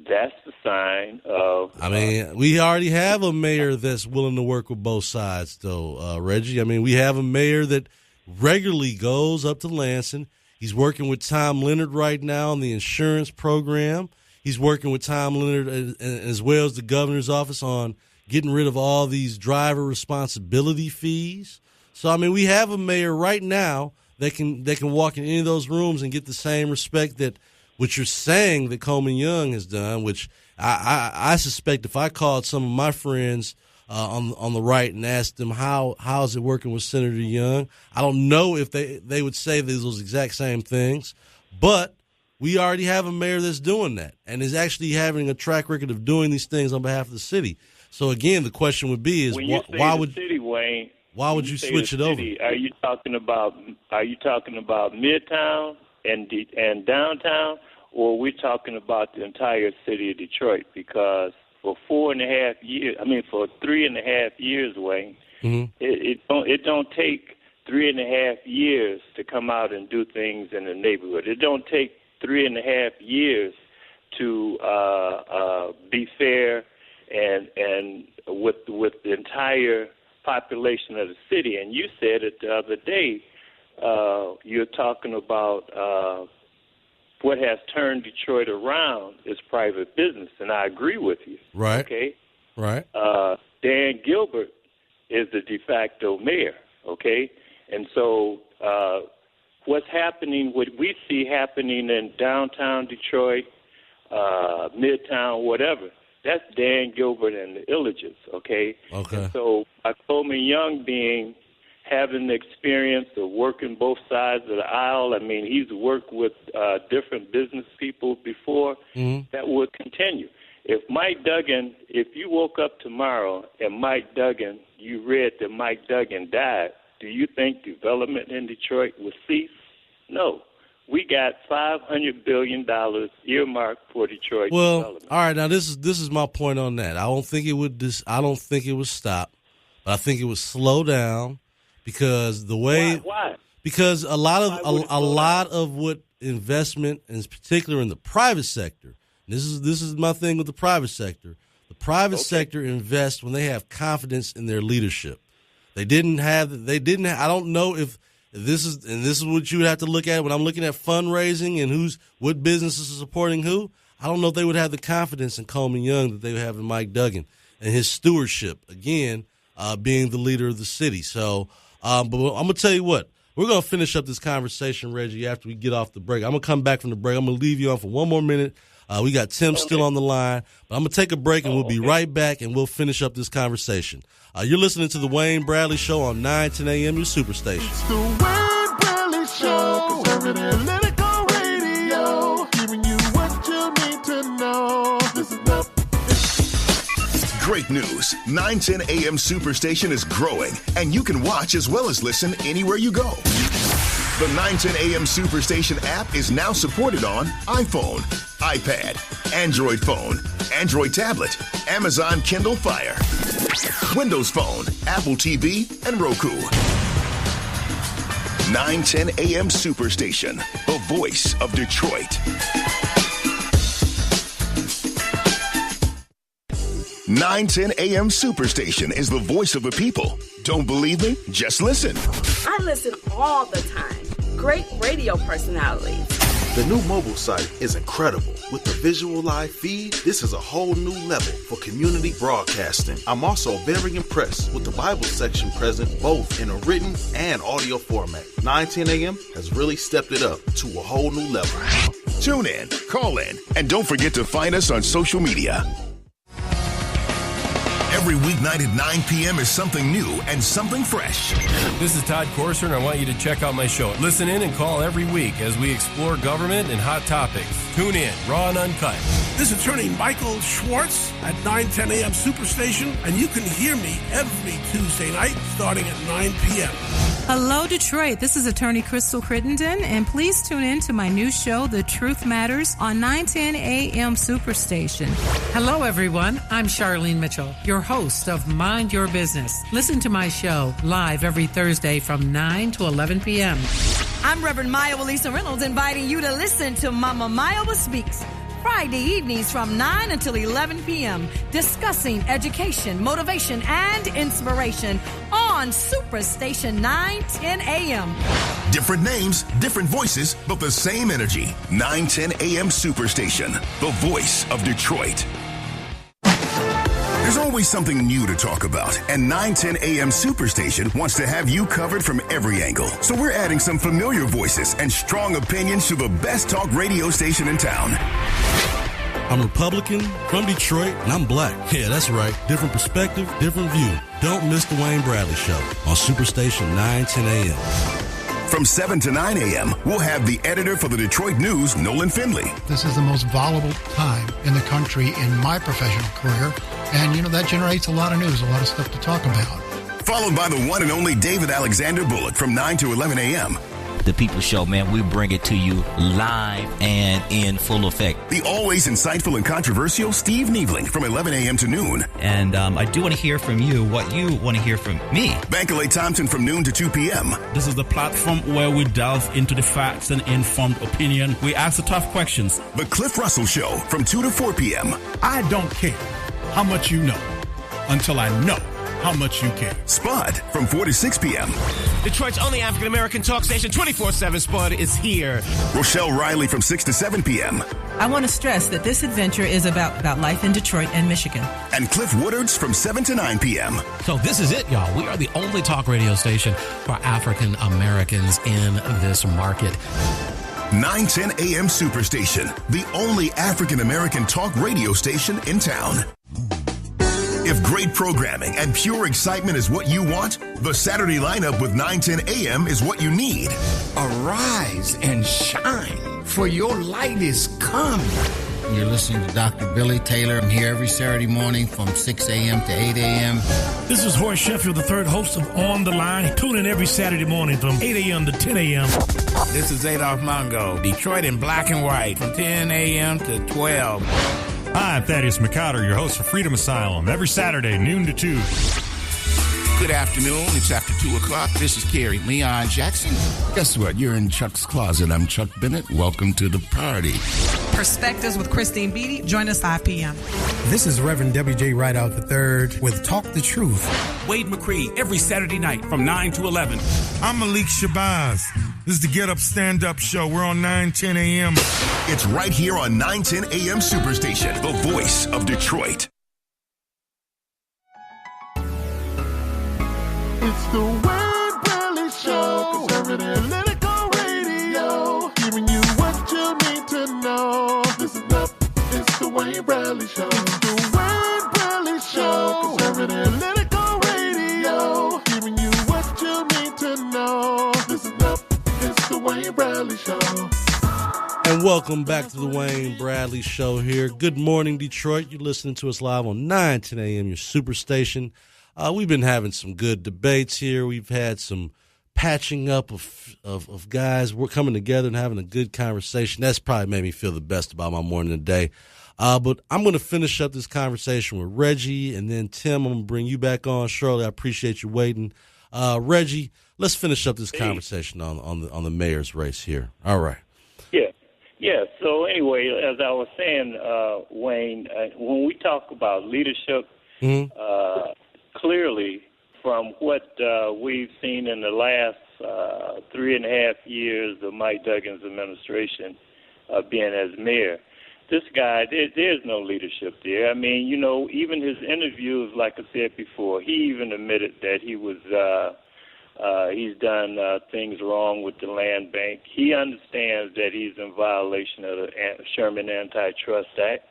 that's the sign of... I mean, we already have a mayor that's willing to work with both sides, though, Reggie. I mean, we have a mayor that regularly goes up to Lansing. He's working with Tom Leonard right now on the insurance program. He's working with Tom Leonard as well as the governor's office on getting rid of all these driver responsibility fees. So, I mean, we have a mayor right now that can walk in any of those rooms and get the same respect that what you're saying that Coleman Young has done, which I suspect if I called some of my friends on the right and asked them how's it working with Senator Young, I don't know if they would say those exact same things. But we already have a mayor that's doing that and is actually having a track record of doing these things on behalf of the city. So, again, the question would be is why would city, Wayne, why would you switch it over? Are you talking about Midtown and downtown, or are we talking about the entire city of Detroit? Because for 3.5 years, Wayne, it don't take 3.5 years to come out and do things in the neighborhood. It don't take 3.5 years to be fair and with the entire population of the city. And you said it the other day. You're talking about what has turned Detroit around is private business, and I agree with you. Right. Okay. Right. Dan Gilbert is the de facto mayor. Okay, and so what we see happening in downtown Detroit, Midtown, whatever, that's Dan Gilbert and the Illiges. Okay. Okay. And so Coleman Young having the experience of working both sides of the aisle. I mean, he's worked with different business people before. That would continue. If you woke up tomorrow and you read that Mike Duggan died, do you think development in Detroit would cease? No. We got $500 billion earmarked for Detroit development. All right. Now this is my point on that. I don't think it would stop, but I think it would slow down. Because the way, why? Because a lot of what investment, in particular in the private sector, this is my thing with the private sector. The private sector invests when they have confidence in their leadership. They didn't have. I don't know if this is what you would have to look at when I'm looking at fundraising and what businesses are supporting who. I don't know if they would have the confidence in Coleman Young that they would have in Mike Duggan and his stewardship. Again, being the leader of the city. So. But I'm going to tell you what, we're going to finish up this conversation, Reggie, after we get off the break. I'm going to come back from the break. I'm going to leave you on for one more minute. We got Tim still on the line, but I'm going to take a break and we'll be right back and we'll finish up this conversation. You're listening to the Wayne Bradley Show on 910 AM, your Superstation. It's the Wayne Bradley Show, conservative political radio, giving you what you need to know. Listen up. Great news. 910 AM Superstation is growing, and you can watch as well as listen anywhere you go. The 910 AM Superstation app is now supported on iPhone, iPad, Android phone, Android tablet, Amazon Kindle Fire, Windows Phone, Apple TV, and Roku. 910 AM Superstation, the voice of Detroit. 910 AM Superstation is the voice of the people. Don't believe me? Just listen. I listen all the time. Great radio personalities. The new mobile site is incredible. With the visual live feed, this is a whole new level for community broadcasting. I'm also very impressed with the Bible section present both in a written and audio format. 910 AM has really stepped it up to a whole new level. Tune in, call in, and don't forget to find us on social media. Every weeknight at 9 p.m. is something new and something fresh. This is Todd Corser, and I want you to check out my show. Listen in and call every week as we explore government and hot topics. Tune in, raw and uncut. This is attorney Michael Schwartz at 910 AM Superstation, and you can hear me every Tuesday night starting at 9 p.m. Hello, Detroit. This is attorney Crystal Crittenden, and please tune in to my new show, The Truth Matters, on 910 AM Superstation. Hello, everyone. I'm Charlene Mitchell, your host of Mind Your Business. Listen to my show live every Thursday from 9 to 11 p.m. I'm Reverend Maya Lisa Reynolds, inviting you to listen to Mama Maya Speaks Friday evenings from 9 until 11 p.m., discussing education, motivation, and inspiration on Superstation 910 a.m. Different names, different voices, but the same energy. 910 a.m. Superstation, the voice of Detroit. There's always something new to talk about, and 910 a.m. Superstation wants to have you covered from every angle. So we're adding some familiar voices and strong opinions to the best talk radio station in town. I'm Republican, from Detroit, and I'm black. Yeah, that's right. Different perspective, different view. Don't miss the Wayne Bradley Show on Superstation 910 a.m. From 7 to 9 a.m., we'll have the editor for the Detroit News, Nolan Finley. This is the most volatile time in the country in my professional career. And, that generates a lot of news, a lot of stuff to talk about. Followed by the one and only David Alexander Bullock from 9 to 11 a.m. The People Show, man, we bring it to you live and in full effect. The always insightful and controversial Steve Niebling from 11 a.m. to noon. And I do want to hear from you what you want to hear from me. Bankalay Thompson from noon to 2 p.m. This is the platform where we delve into the facts and informed opinion. We ask the tough questions. The Cliff Russell Show from 2 to 4 p.m. I don't care how much you know until I know how much you care. Spud from 4 to 6 p.m. Detroit's only African-American talk station, 24/7 Spud is here. Rochelle Riley from 6 to 7 p.m. I want to stress that this adventure is about life in Detroit and Michigan. And Cliff Woodards from 7 to 9 p.m. So this is it, y'all. We are the only talk radio station for African-Americans in this market. 910 a.m. Superstation, the only African-American talk radio station in town. If great programming and pure excitement is what you want, the Saturday lineup with 910 a.m. is what you need. Arise and shine, for your light is come. You're listening to Dr. Billy Taylor. I'm here every Saturday morning from 6 a.m. to 8 a.m. This is Horace Sheffield, the third host of On the Line. Tune in every Saturday morning from 8 a.m. to 10 a.m. This is Adolph Mongo, Detroit in black and white from 10 a.m. to 12. Hi, I'm Thaddeus McCowder, your host for Freedom Asylum, every Saturday, noon to 2. Good afternoon. It's after 2 o'clock. This is Kerry Leon Jackson. Guess what? You're in Chuck's Closet. I'm Chuck Bennett. Welcome to the party. Perspectives with Christine Beatty. Join us 5 p.m. This is Reverend W.J. Rideout III with Talk the Truth. Wade McCree, every Saturday night from 9 to 11. I'm Malik Shabazz. This is the Get Up Stand Up Show. We're on 910 a.m. It's right here on 910 a.m. Superstation, the voice of Detroit. It's the Wayne Bradley Show, conservative political radio, giving you what you need to know. Listen up, it's the Wayne Bradley Show. It's the Wayne Bradley Show, conservative political radio, giving you what you need to know. Listen up, it's the Wayne Bradley Show. And welcome back to the Wayne Bradley Show here. Good morning, Detroit. You're listening to us live on 910 a.m., your Superstation. We've been having some good debates here. We've had some patching up of guys. We're coming together and having a good conversation. That's probably made me feel the best about my morning today. But I'm going to finish up this conversation with Reggie, and then Tim, I'm going to bring you back on shortly. I appreciate you waiting. Reggie, let's finish up this conversation on the mayor's race here. All right. Yeah. So anyway, as I was saying, Wayne, when we talk about leadership, clearly, from what we've seen in the last 3.5 years of Mike Duggan's administration being as mayor, this guy, there's no leadership there. I mean, even his interviews, like I said before, he even admitted that he was he's done things wrong with the land bank. He understands that he's in violation of the Sherman Antitrust Act.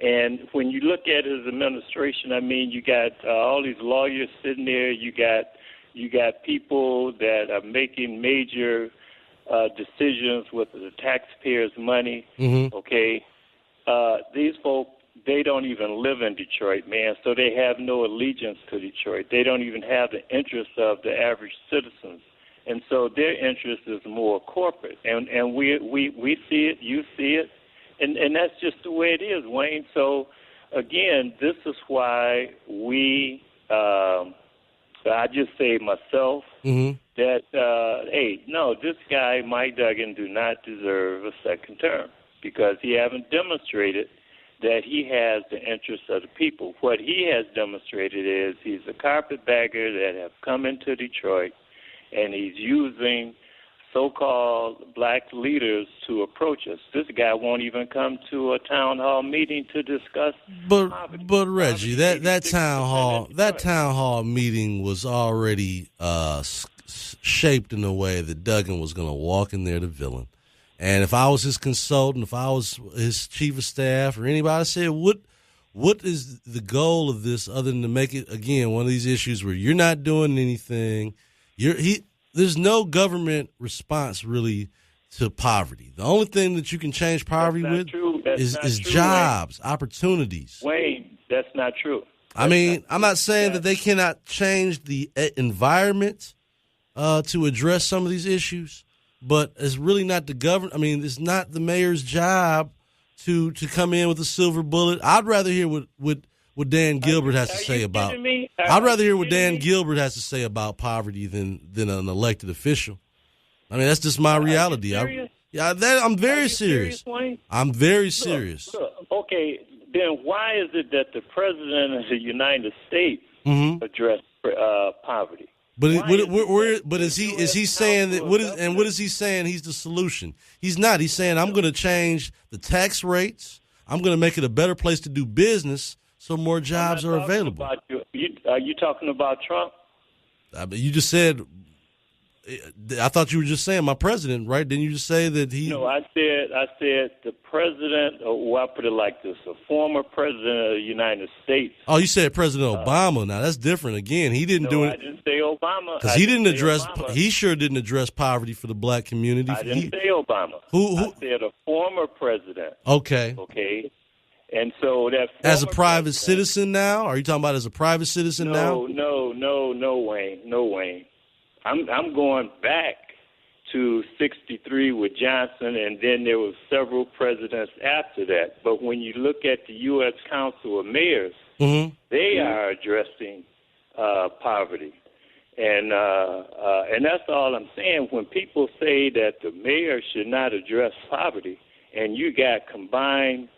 And when you look at his administration, I mean, you got all these lawyers sitting there. You got people that are making major decisions with the taxpayers' money. Mm-hmm. Okay, these folk, they don't even live in Detroit, man. So they have no allegiance to Detroit. They don't even have the interests of the average citizens. And so their interest is more corporate. And we see it. You see it. And that's just the way it is, Wayne. So, again, this is why I just say myself, that, hey, no, this guy, Mike Duggan, do not deserve a second term because he haven't demonstrated that he has the interests of the people. What he has demonstrated is he's a carpetbagger that have come into Detroit, and he's using so-called black leaders to approach us. This guy won't even come to a town hall meeting to discuss poverty. But Reggie, that town hall meeting was already shaped in a way that Duggan was going to walk in there the villain. And if I was his consultant, if I was his chief of staff or anybody, I said, what is the goal of this other than to make it, again, one of these issues where you're not doing anything, there's no government response really to poverty. The only thing that you can change poverty with is jobs, opportunities. Wayne, that's not true. I'm not saying that they cannot change the environment to address some of these issues, but it's really not the government. I mean, it's not the mayor's job to come in with a silver bullet. I'd rather hear what Dan Gilbert has to say about. I'd rather hear what Dan Gilbert has to say about poverty than an elected official. I mean, that's just my reality. I'm very serious. I'm very serious. Look, okay, then why is it that the president of the United States addressed poverty? But is he saying that what is he saying he's the solution? He's not. He's saying I'm going to change the tax rates. I'm going to make it a better place to do business so more jobs are available. Are you talking about Trump? You just said. I thought you were just saying my president, right? Didn't you just say that he? No, I said the president, or I'll put it like this: a former president of the United States. Oh, you said President Obama. Now that's different. Again, he didn't do it. I didn't say Obama because he didn't address. He sure didn't address poverty for the black community. I didn't say Obama. I said a former president. Okay. Okay. And so that as a private citizen now, are you talking about as a private citizen now? No, Wayne. I'm going back to 1963 with Johnson, and then there were several presidents after that. But when you look at the U.S. Council of Mayors, they are addressing poverty. And that's all I'm saying. When people say that the mayor should not address poverty, and you got combined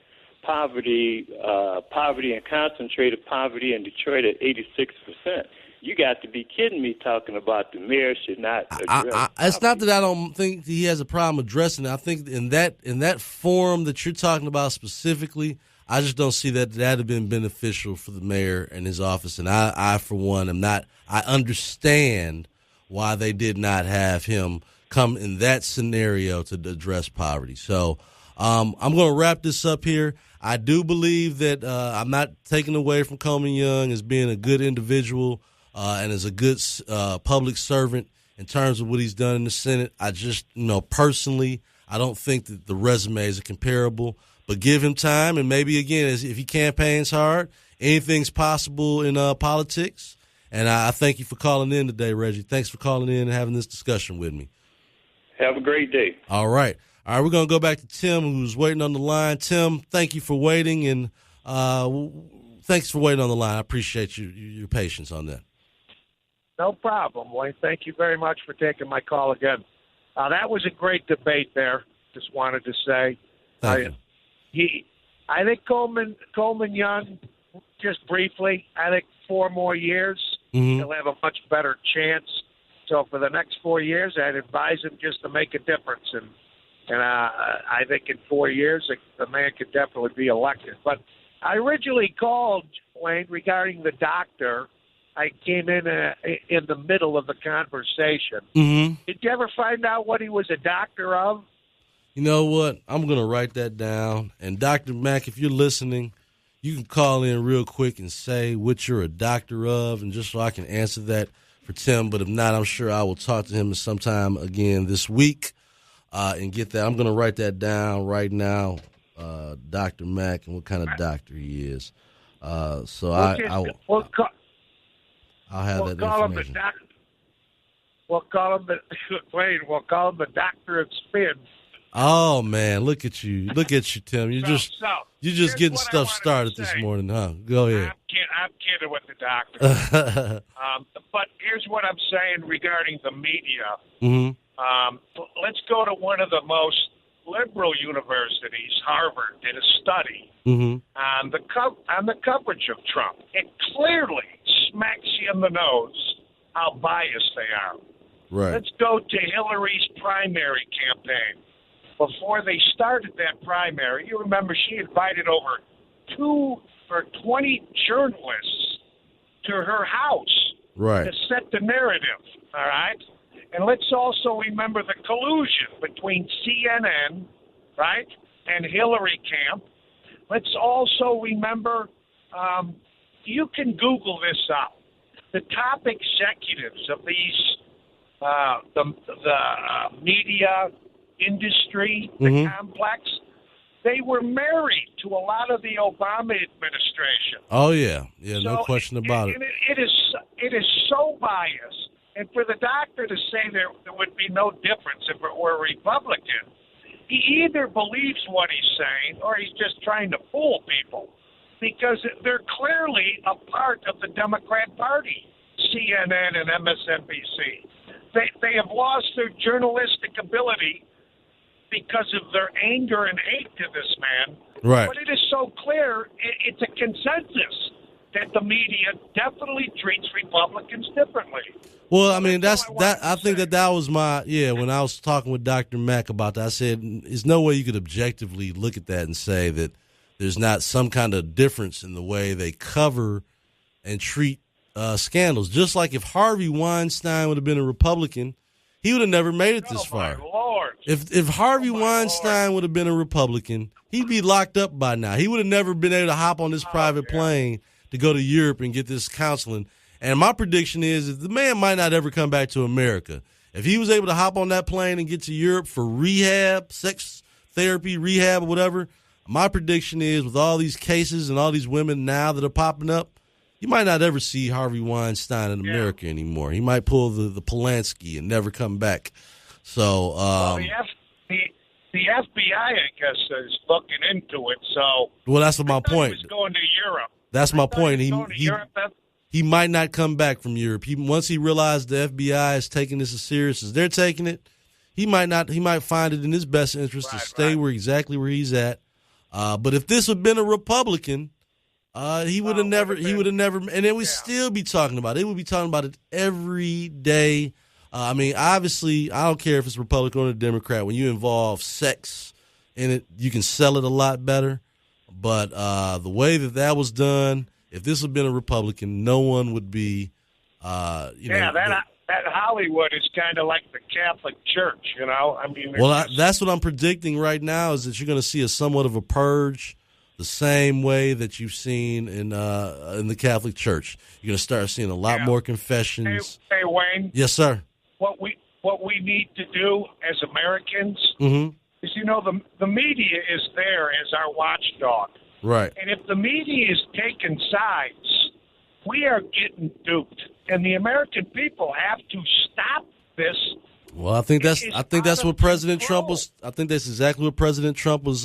poverty and concentrated poverty in Detroit at 86%. You got to be kidding me talking about the mayor should not address it's not that I don't think he has a problem addressing it. I think in that form that you're talking about specifically, I just don't see that have been beneficial for the mayor and his office. And I for one, am not. I understand why they did not have him come in that scenario to address poverty. So I'm going to wrap this up here. I do believe that I'm not taking away from Coleman Young as being a good individual and as a good public servant in terms of what he's done in the Senate. I just, personally, I don't think that the resumes are comparable. But give him time, and maybe, again, if he campaigns hard, anything's possible in politics. And I thank you for calling in today, Reggie. Thanks for calling in and having this discussion with me. Have a great day. All right, we're going to go back to Tim, who's waiting on the line. Tim, thank you for waiting, and thanks for waiting on the line. I appreciate your patience on that. No problem, Wayne. Thank you very much for taking my call again. That was a great debate there, just wanted to say. Thank you. I think Coleman Young, just briefly, I think 4 more years, he'll have a much better chance. So for the next 4 years, I'd advise him just to make a difference. And I think in 4 years, the man could definitely be elected. But I originally called, Wayne, regarding the doctor. I came in the middle of the conversation. Did you ever find out what he was a doctor of? You know what? I'm going to write that down. And Dr. Mack, if you're listening, you can call in real quick and say what you're a doctor of, and just so I can answer that for Tim. But if not, I'm sure I will talk to him sometime again this week and get that. I'm going to write that down right now, Dr. Mack, and what kind of doctor he is. I'll have that information. We'll call him the doctor of spin. Oh man, look at you, Tim. You're You're just getting stuff started this morning, huh? Go ahead. I'm kidding with the doctor. But here's what I'm saying regarding the media. Mm-hmm. Let's go to one of the most liberal universities, Harvard, did a study on the coverage of Trump. It clearly smacks you in the nose how biased they are. Right. Let's go to Hillary's primary campaign. Before they started that primary, you remember she invited over 20 journalists to her house to set the narrative, all right? And let's also remember the collusion between CNN, right, and Hillary camp. Let's also remember, you can Google this up, the top executives of these, the media industry, the complex, they were married to a lot of the Obama administration. Oh, yeah. Yeah, so no question about it. It is so biased. And for the doctor to say there would be no difference if it were Republican, he either believes what he's saying or he's just trying to fool people, because they're clearly a part of the Democrat Party, CNN and MSNBC. They have lost their journalistic ability because of their anger and hate to this man. Right. But it is so clear, it's a consensus that the media definitely treats Republicans differently. Well, I mean, I think that was when I was talking with Dr. Mack about that, I said, there's no way you could objectively look at that and say that there's not some kind of difference in the way they cover and treat scandals. Just like if Harvey Weinstein would have been a Republican, he would have never made it this far. Lord. If Harvey Weinstein would have been a Republican, he'd be locked up by now. He would have never been able to hop on this private plane to go to Europe and get this counseling. And my prediction is the man might not ever come back to America. If he was able to hop on that plane and get to Europe for rehab, sex therapy, rehab, or whatever, my prediction is with all these cases and all these women now that are popping up, you might not ever see Harvey Weinstein in America anymore. He might pull the Polanski and never come back. So the FBI, I guess, is looking into it. So that's my point. He was going to Europe. That's my point. He might not come back from Europe. Once he realized the FBI is taking this as serious as they're taking it, he might find it in his best interest to stay exactly where he's at. But if this had been a Republican, he would have never, and then we'd still be talking about it. They would be talking about it every day. I mean, obviously, I don't care if it's Republican or a Democrat. When you involve sex in it, you can sell it a lot better. But the way that was done, if this had been a Republican, no one would be, that Hollywood is kind of like the Catholic Church, you know? I mean, that's what I'm predicting right now is that you're going to see somewhat of a purge the same way that you've seen in the Catholic Church. You're going to start seeing a lot more confessions. Hey, Wayne. Yes, sir. What we need to do as Americans is, the media is there as our watchdog. Right. And if the media is taking sides, we are getting duped. And the American people have to stop this. Well, I think that's what President Trump was. I think that's exactly what President Trump was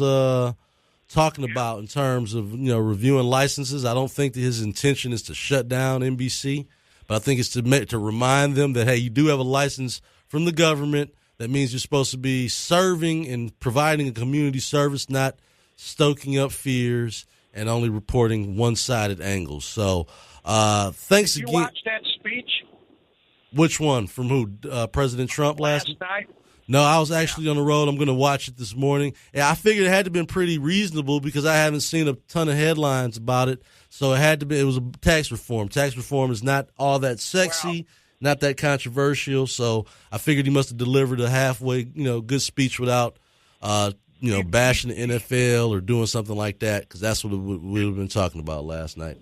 talking about in terms of reviewing licenses. I don't think that his intention is to shut down NBC, but I think it's to remind them that, hey, you do have a license from the government. That means you're supposed to be serving and providing a community service, not stoking up fears and only reporting one-sided angles. So thanks again. Did you watch that speech? Which one? From who? President Trump last night? No, I was actually on the road. I'm going to watch it this morning. And I figured it had to have been pretty reasonable because I haven't seen a ton of headlines about it. So it was a tax reform. Tax reform is not all that sexy, not that controversial. So I figured he must have delivered a halfway, good speech without, bashing the NFL or doing something like that, because that's what we have been talking about last night.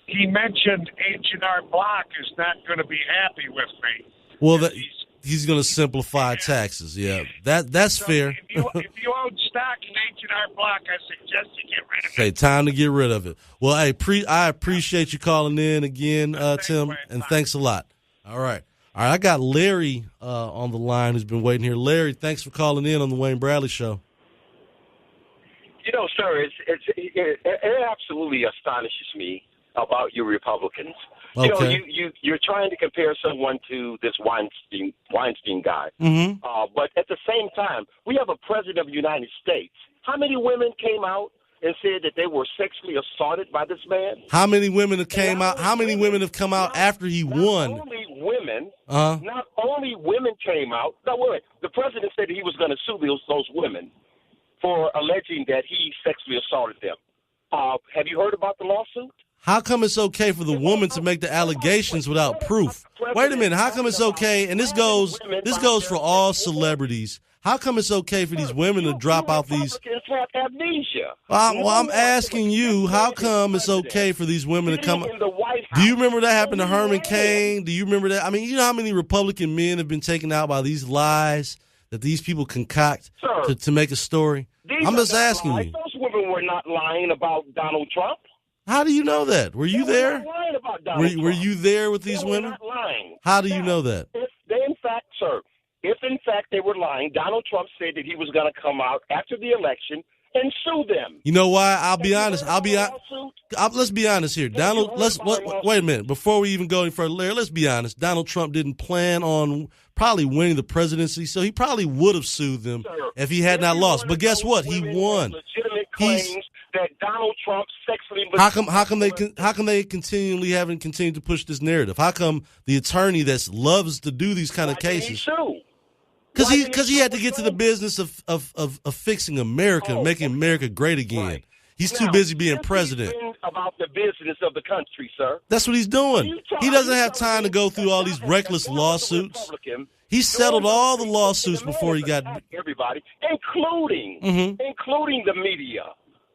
He mentioned H&R Block is not going to be happy with me. Well, he's going to simplify taxes. Yeah, that's fair. If you own stock in H&R Block, I suggest you get rid of it. Okay, time to get rid of it. Well, I appreciate you calling in again, Tim, and thanks a lot. All right. I got Larry on the line who's been waiting here. Larry, thanks for calling in on the Wayne Bradley Show. Yeah, know, sir, it absolutely astonishes me about you Republicans. Okay. You're trying to compare someone to this Weinstein guy. Mm-hmm. But at the same time, we have a president of the United States. How many women came out and said that they were sexually assaulted by this man? How many women have came out? How many women have come out after he won? Not only women came out. No, wait. The president said that he was going to sue those women for alleging that he sexually assaulted them. Have you heard about the lawsuit? How come it's okay for the woman to make the allegations without proof? Wait a minute. How come it's okay? And this goes for all celebrities. How come it's okay for these women to drop out these? Have amnesia. Well, I'm asking you, how come it's okay for these women to come? Do you remember that happened to Herman Cain? Do you remember that? I mean, you know how many Republican men have been taken out by these lies that these people concoct to make a story? I'm just asking you. Those women were not lying about Donald Trump. How do you know that? Were you there? They were not lying about Donald Trump. Were you there with these women? Not lying. How do you know that? If in fact they were lying, Donald Trump said that he was going to come out after the election and sue them. You know why? I'll be honest. Let's be honest here. Wait a minute. Before we even go any further, Larry, let's be honest. Donald Trump didn't plan on probably winning the presidency, so he probably would have sued them if he had not lost. But guess what? He won. Legitimate claims that Donald Trump sexually. How come they continually haven't continued to push this narrative? How come the attorney that loves to do these kind of cases? Because he had to get to the business of fixing America, making America great again. Right. He's too busy being president. About the business of the country, sir. That's what he's doing. He doesn't have time to go through all these reckless lawsuits. He settled all the lawsuits before he got everybody, including the media.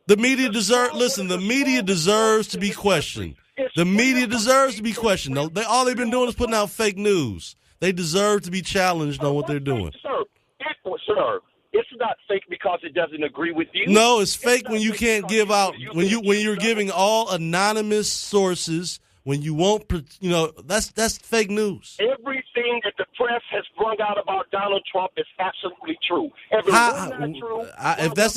The media the media deserves to be questioned. The media deserves to be questioned. All they've been doing is putting out fake news. They deserve to be challenged on what they're doing. Sir, it's not fake because it doesn't agree with you. No, it's fake when you can't give out when you're giving all anonymous sources. When you won't, that's fake news. Everything that the press has sprung out about Donald Trump is absolutely true. If that's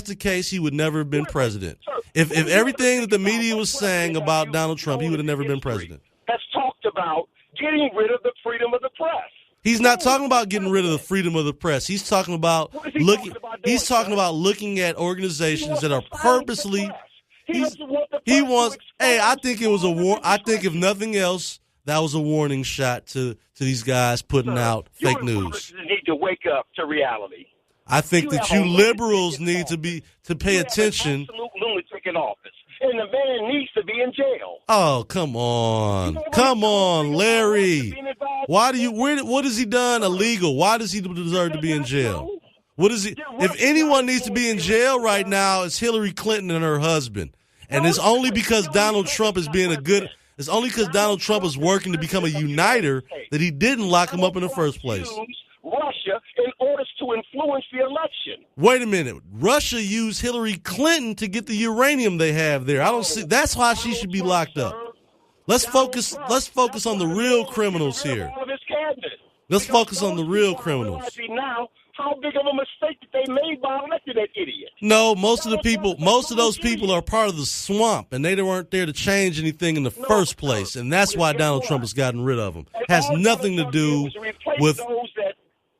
the case, he would never have been president. If everything that the media was saying about Donald Trump, he would have never been president. Has talked about getting rid of the freedom of the press. He's not talking about getting rid of the freedom of the press. He's talking about looking at organizations that are purposely. He wants. Hey, I think it was a war. I think if nothing else, that was a warning shot to these guys putting out fake news. You need to wake up to reality. I think that you liberals need to pay attention. Absolute lunatic in office, and the man needs to be in jail. Oh, come on, Larry. What has he done illegal? Why does he deserve to be in jail? What is he? If anyone needs to be in jail right now, it's Hillary Clinton and her husband. And it's only because Donald Trump is it's only because Donald Trump is working to become a uniter that he didn't lock him up in the first place. Russia in order to influence the election. Wait a minute. Russia used Hillary Clinton to get the uranium they have there. I don't see. That's why she should be locked up. Let's focus on the real criminals here. Let's focus on the real criminals. Now, how big of a mistake that they made by electing that idiot? No, most of those people are part of the swamp, and they weren't there to change anything in the first place, and that's why Donald Trump has gotten rid of them. Has nothing to do with those that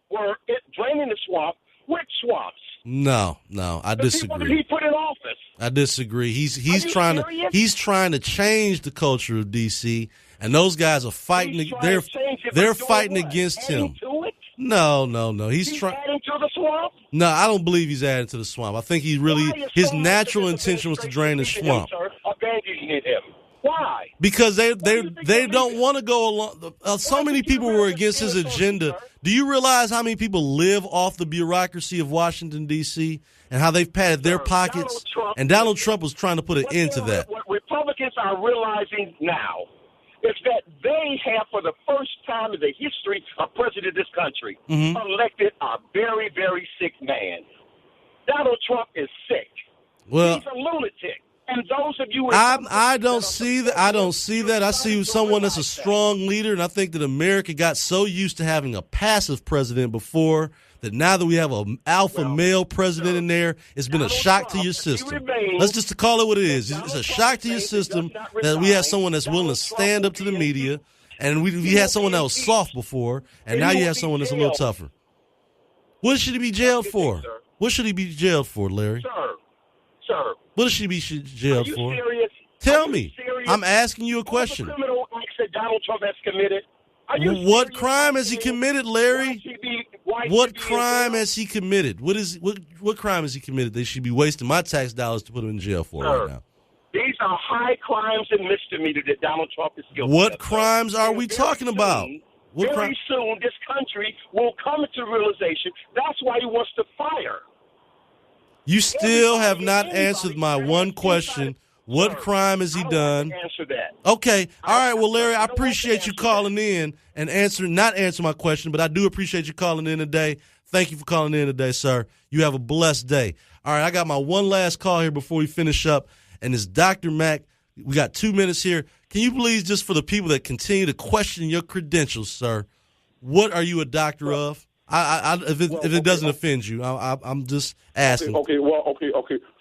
were draining the swamp with swamps. No, I disagree. The people that he put in office. I disagree. He's trying to change the culture of DC, and those guys are fighting. They're fighting against him. No. He's trying. Adding to the swamp? No, I don't believe he's adding to the swamp. I think his natural intention was to drain the swamp. Abandoning him. Why? Because they don't want to go along. So many people were against his agenda. Do you realize how many people live off the bureaucracy of Washington, D.C., and how they've padded their pockets? And Donald Trump was trying to put an end to that. What Republicans are realizing now is that they have, for the first time in the history of president of this country, elected a very, very sick man. Donald Trump is sick. Well, he's a lunatic. And those of you. I don't see that. I don't see that. I see someone that's a strong leader, and I think that America got so used to having a passive president before that now that we have an alpha male president in there, it's been a shock to your system. Let's just call it what it is. It's a shock to your system that we have someone that's willing to stand up to the media, and we had someone that was soft before, and now you have someone that's a little tougher. What should he be jailed for? What should he be jailed for, Larry? Sir. What should he be jailed for? Are you serious? Tell me. I'm asking you a question. All the criminal acts that Donald Trump has committed. What crime has he committed, Larry? What crime has he committed? What crime has he committed? They should be wasting my tax dollars to put him in jail for right now. These are high crimes and misdemeanors that Donald Trump is guilty of. What crimes are we talking about? Very soon, this country will come into realization. That's why he wants to fire. You still have not answered my one question. What crime has he done? Answer that. Okay. All right. Well, Larry, I appreciate you calling in and not answering my question, but I do appreciate you calling in today. Thank you for calling in today, sir. You have a blessed day. All right. I got my one last call here before we finish up, and it's Dr. Mack. We got 2 minutes here. Can you please, just for the people that continue to question your credentials, sir, what are you a doctor of? If it doesn't offend you, I'm just asking. Okay.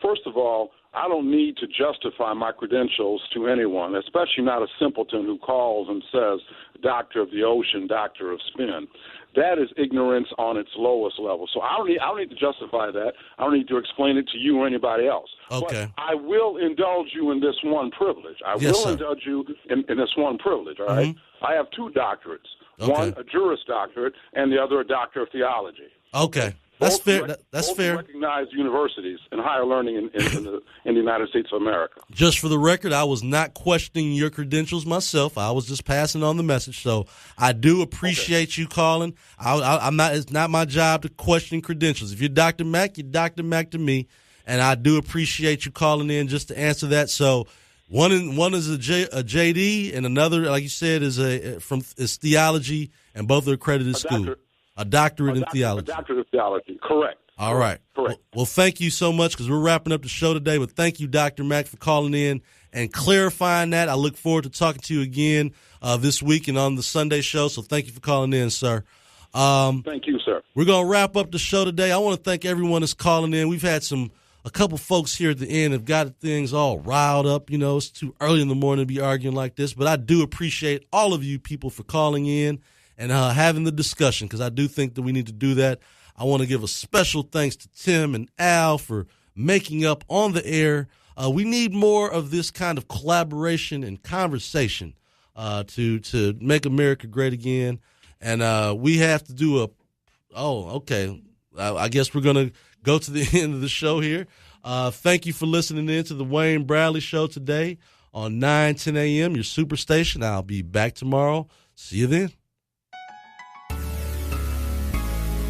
First of all, I don't need to justify my credentials to anyone, especially not a simpleton who calls and says, doctor of the ocean, doctor of spin. That is ignorance on its lowest level. So I don't need to justify that. I don't need to explain it to you or anybody else. Okay. But I will indulge you in this one privilege. Indulge you in this one privilege, all right? Mm-hmm. I have 2 doctorates. Okay. One, a Juris Doctorate, and the other, a Doctor of Theology. Okay. That's fair. That's fair. Recognized universities and higher learning in the United States of America. Just for the record, I was not questioning your credentials myself. I was just passing on the message. So I do appreciate you calling. I'm not. It's not my job to question credentials. If you're Dr. Mack, you're Dr. Mack to me, and I do appreciate you calling in just to answer that. So one is a JD, and another, like you said, is theology, and both are accredited schools. A doctorate in theology. A doctorate of theology, correct. All right. Correct. Well, thank you so much, because we're wrapping up the show today. But thank you, Dr. Mack, for calling in and clarifying that. I look forward to talking to you again this week and on the Sunday show. So thank you for calling in, sir. Thank you, sir. We're going to wrap up the show today. I want to thank everyone that's calling in. We've had a couple folks here at the end have got things all riled up. You know, it's too early in the morning to be arguing like this. But I do appreciate all of you people for calling in and having the discussion, because I do think that we need to do that. I want to give a special thanks to Tim and Al for making up on the air. We need more of this kind of collaboration and conversation to make America great again. And we have to do I guess we're going to go to the end of the show here. Thank you for listening in to the Wayne Bradley Show today on 9:10 a.m., your Superstation. I'll be back tomorrow. See you then.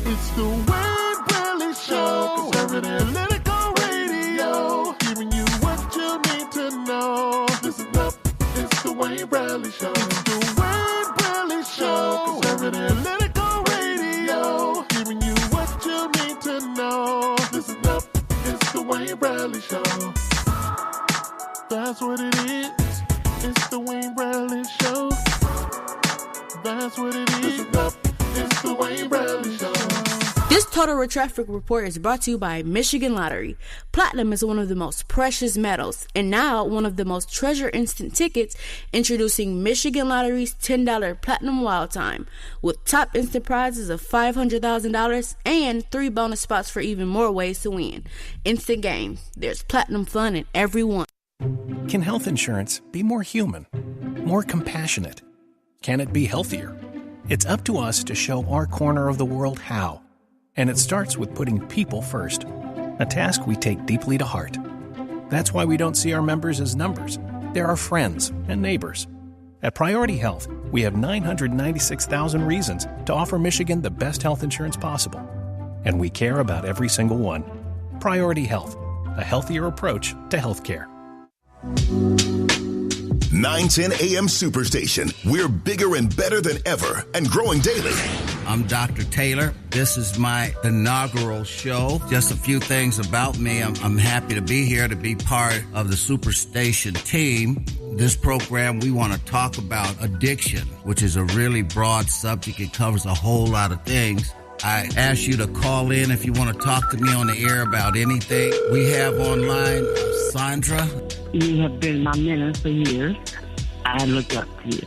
It's the Wayne Bradley Show, conservative analytical radio, giving you what you need to know. Listen up, it's the Wayne Bradley Show. It's the Wayne Bradley Show, conservative analytical radio, giving you what you need to know. Listen up, it's the Wayne Bradley Show. That's what it is. It's the Wayne Bradley Show. That's what it is. Listen up, it's the Wayne Bradley Show. This Total Traffic Report is brought to you by Michigan Lottery. Platinum is one of the most precious metals, and now one of the most treasure instant tickets, introducing Michigan Lottery's $10 Platinum Wild Time, with top instant prizes of $500,000 and 3 bonus spots for even more ways to win. Instant games. There's platinum fun in every one. Can health insurance be more human, more compassionate? Can it be healthier? It's up to us to show our corner of the world how. And it starts with putting people first, a task we take deeply to heart. That's why we don't see our members as numbers. They're our friends and neighbors. At Priority Health, we have 996,000 reasons to offer Michigan the best health insurance possible. And we care about every single one. Priority Health, a healthier approach to healthcare. 910 AM Superstation. We're bigger and better than ever and growing daily. I'm Dr. Taylor. This is my inaugural show. Just a few things about me. I'm happy to be here to be part of the Superstation team. This program, we want to talk about addiction, which is a really broad subject. It covers a whole lot of things. I ask you to call in if you want to talk to me on the air about anything. We have online Sandra. You have been my mentor for years. I look up to you,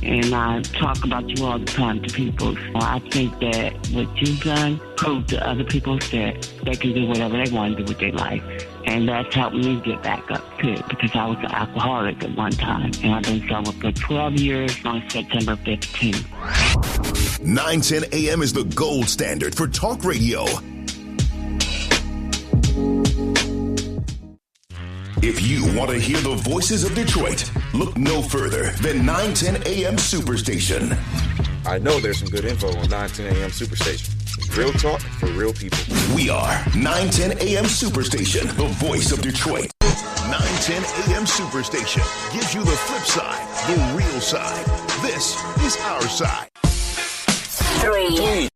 and I talk about you all the time to people. I think that what you've done proved to other people that they can do whatever they want to do with their life. And that's helped me get back up, too, because I was an alcoholic at one time. And I've been sober for 12 years on September 15th. 910 AM is the gold standard for talk radio. If you want to hear the voices of Detroit, look no further than 910 AM Superstation. I know there's some good info on 910 AM Superstation. Real talk for real people. We are 910 AM Superstation, the voice of Detroit. 910 AM Superstation gives you the flip side, the real side. This is our side. 3,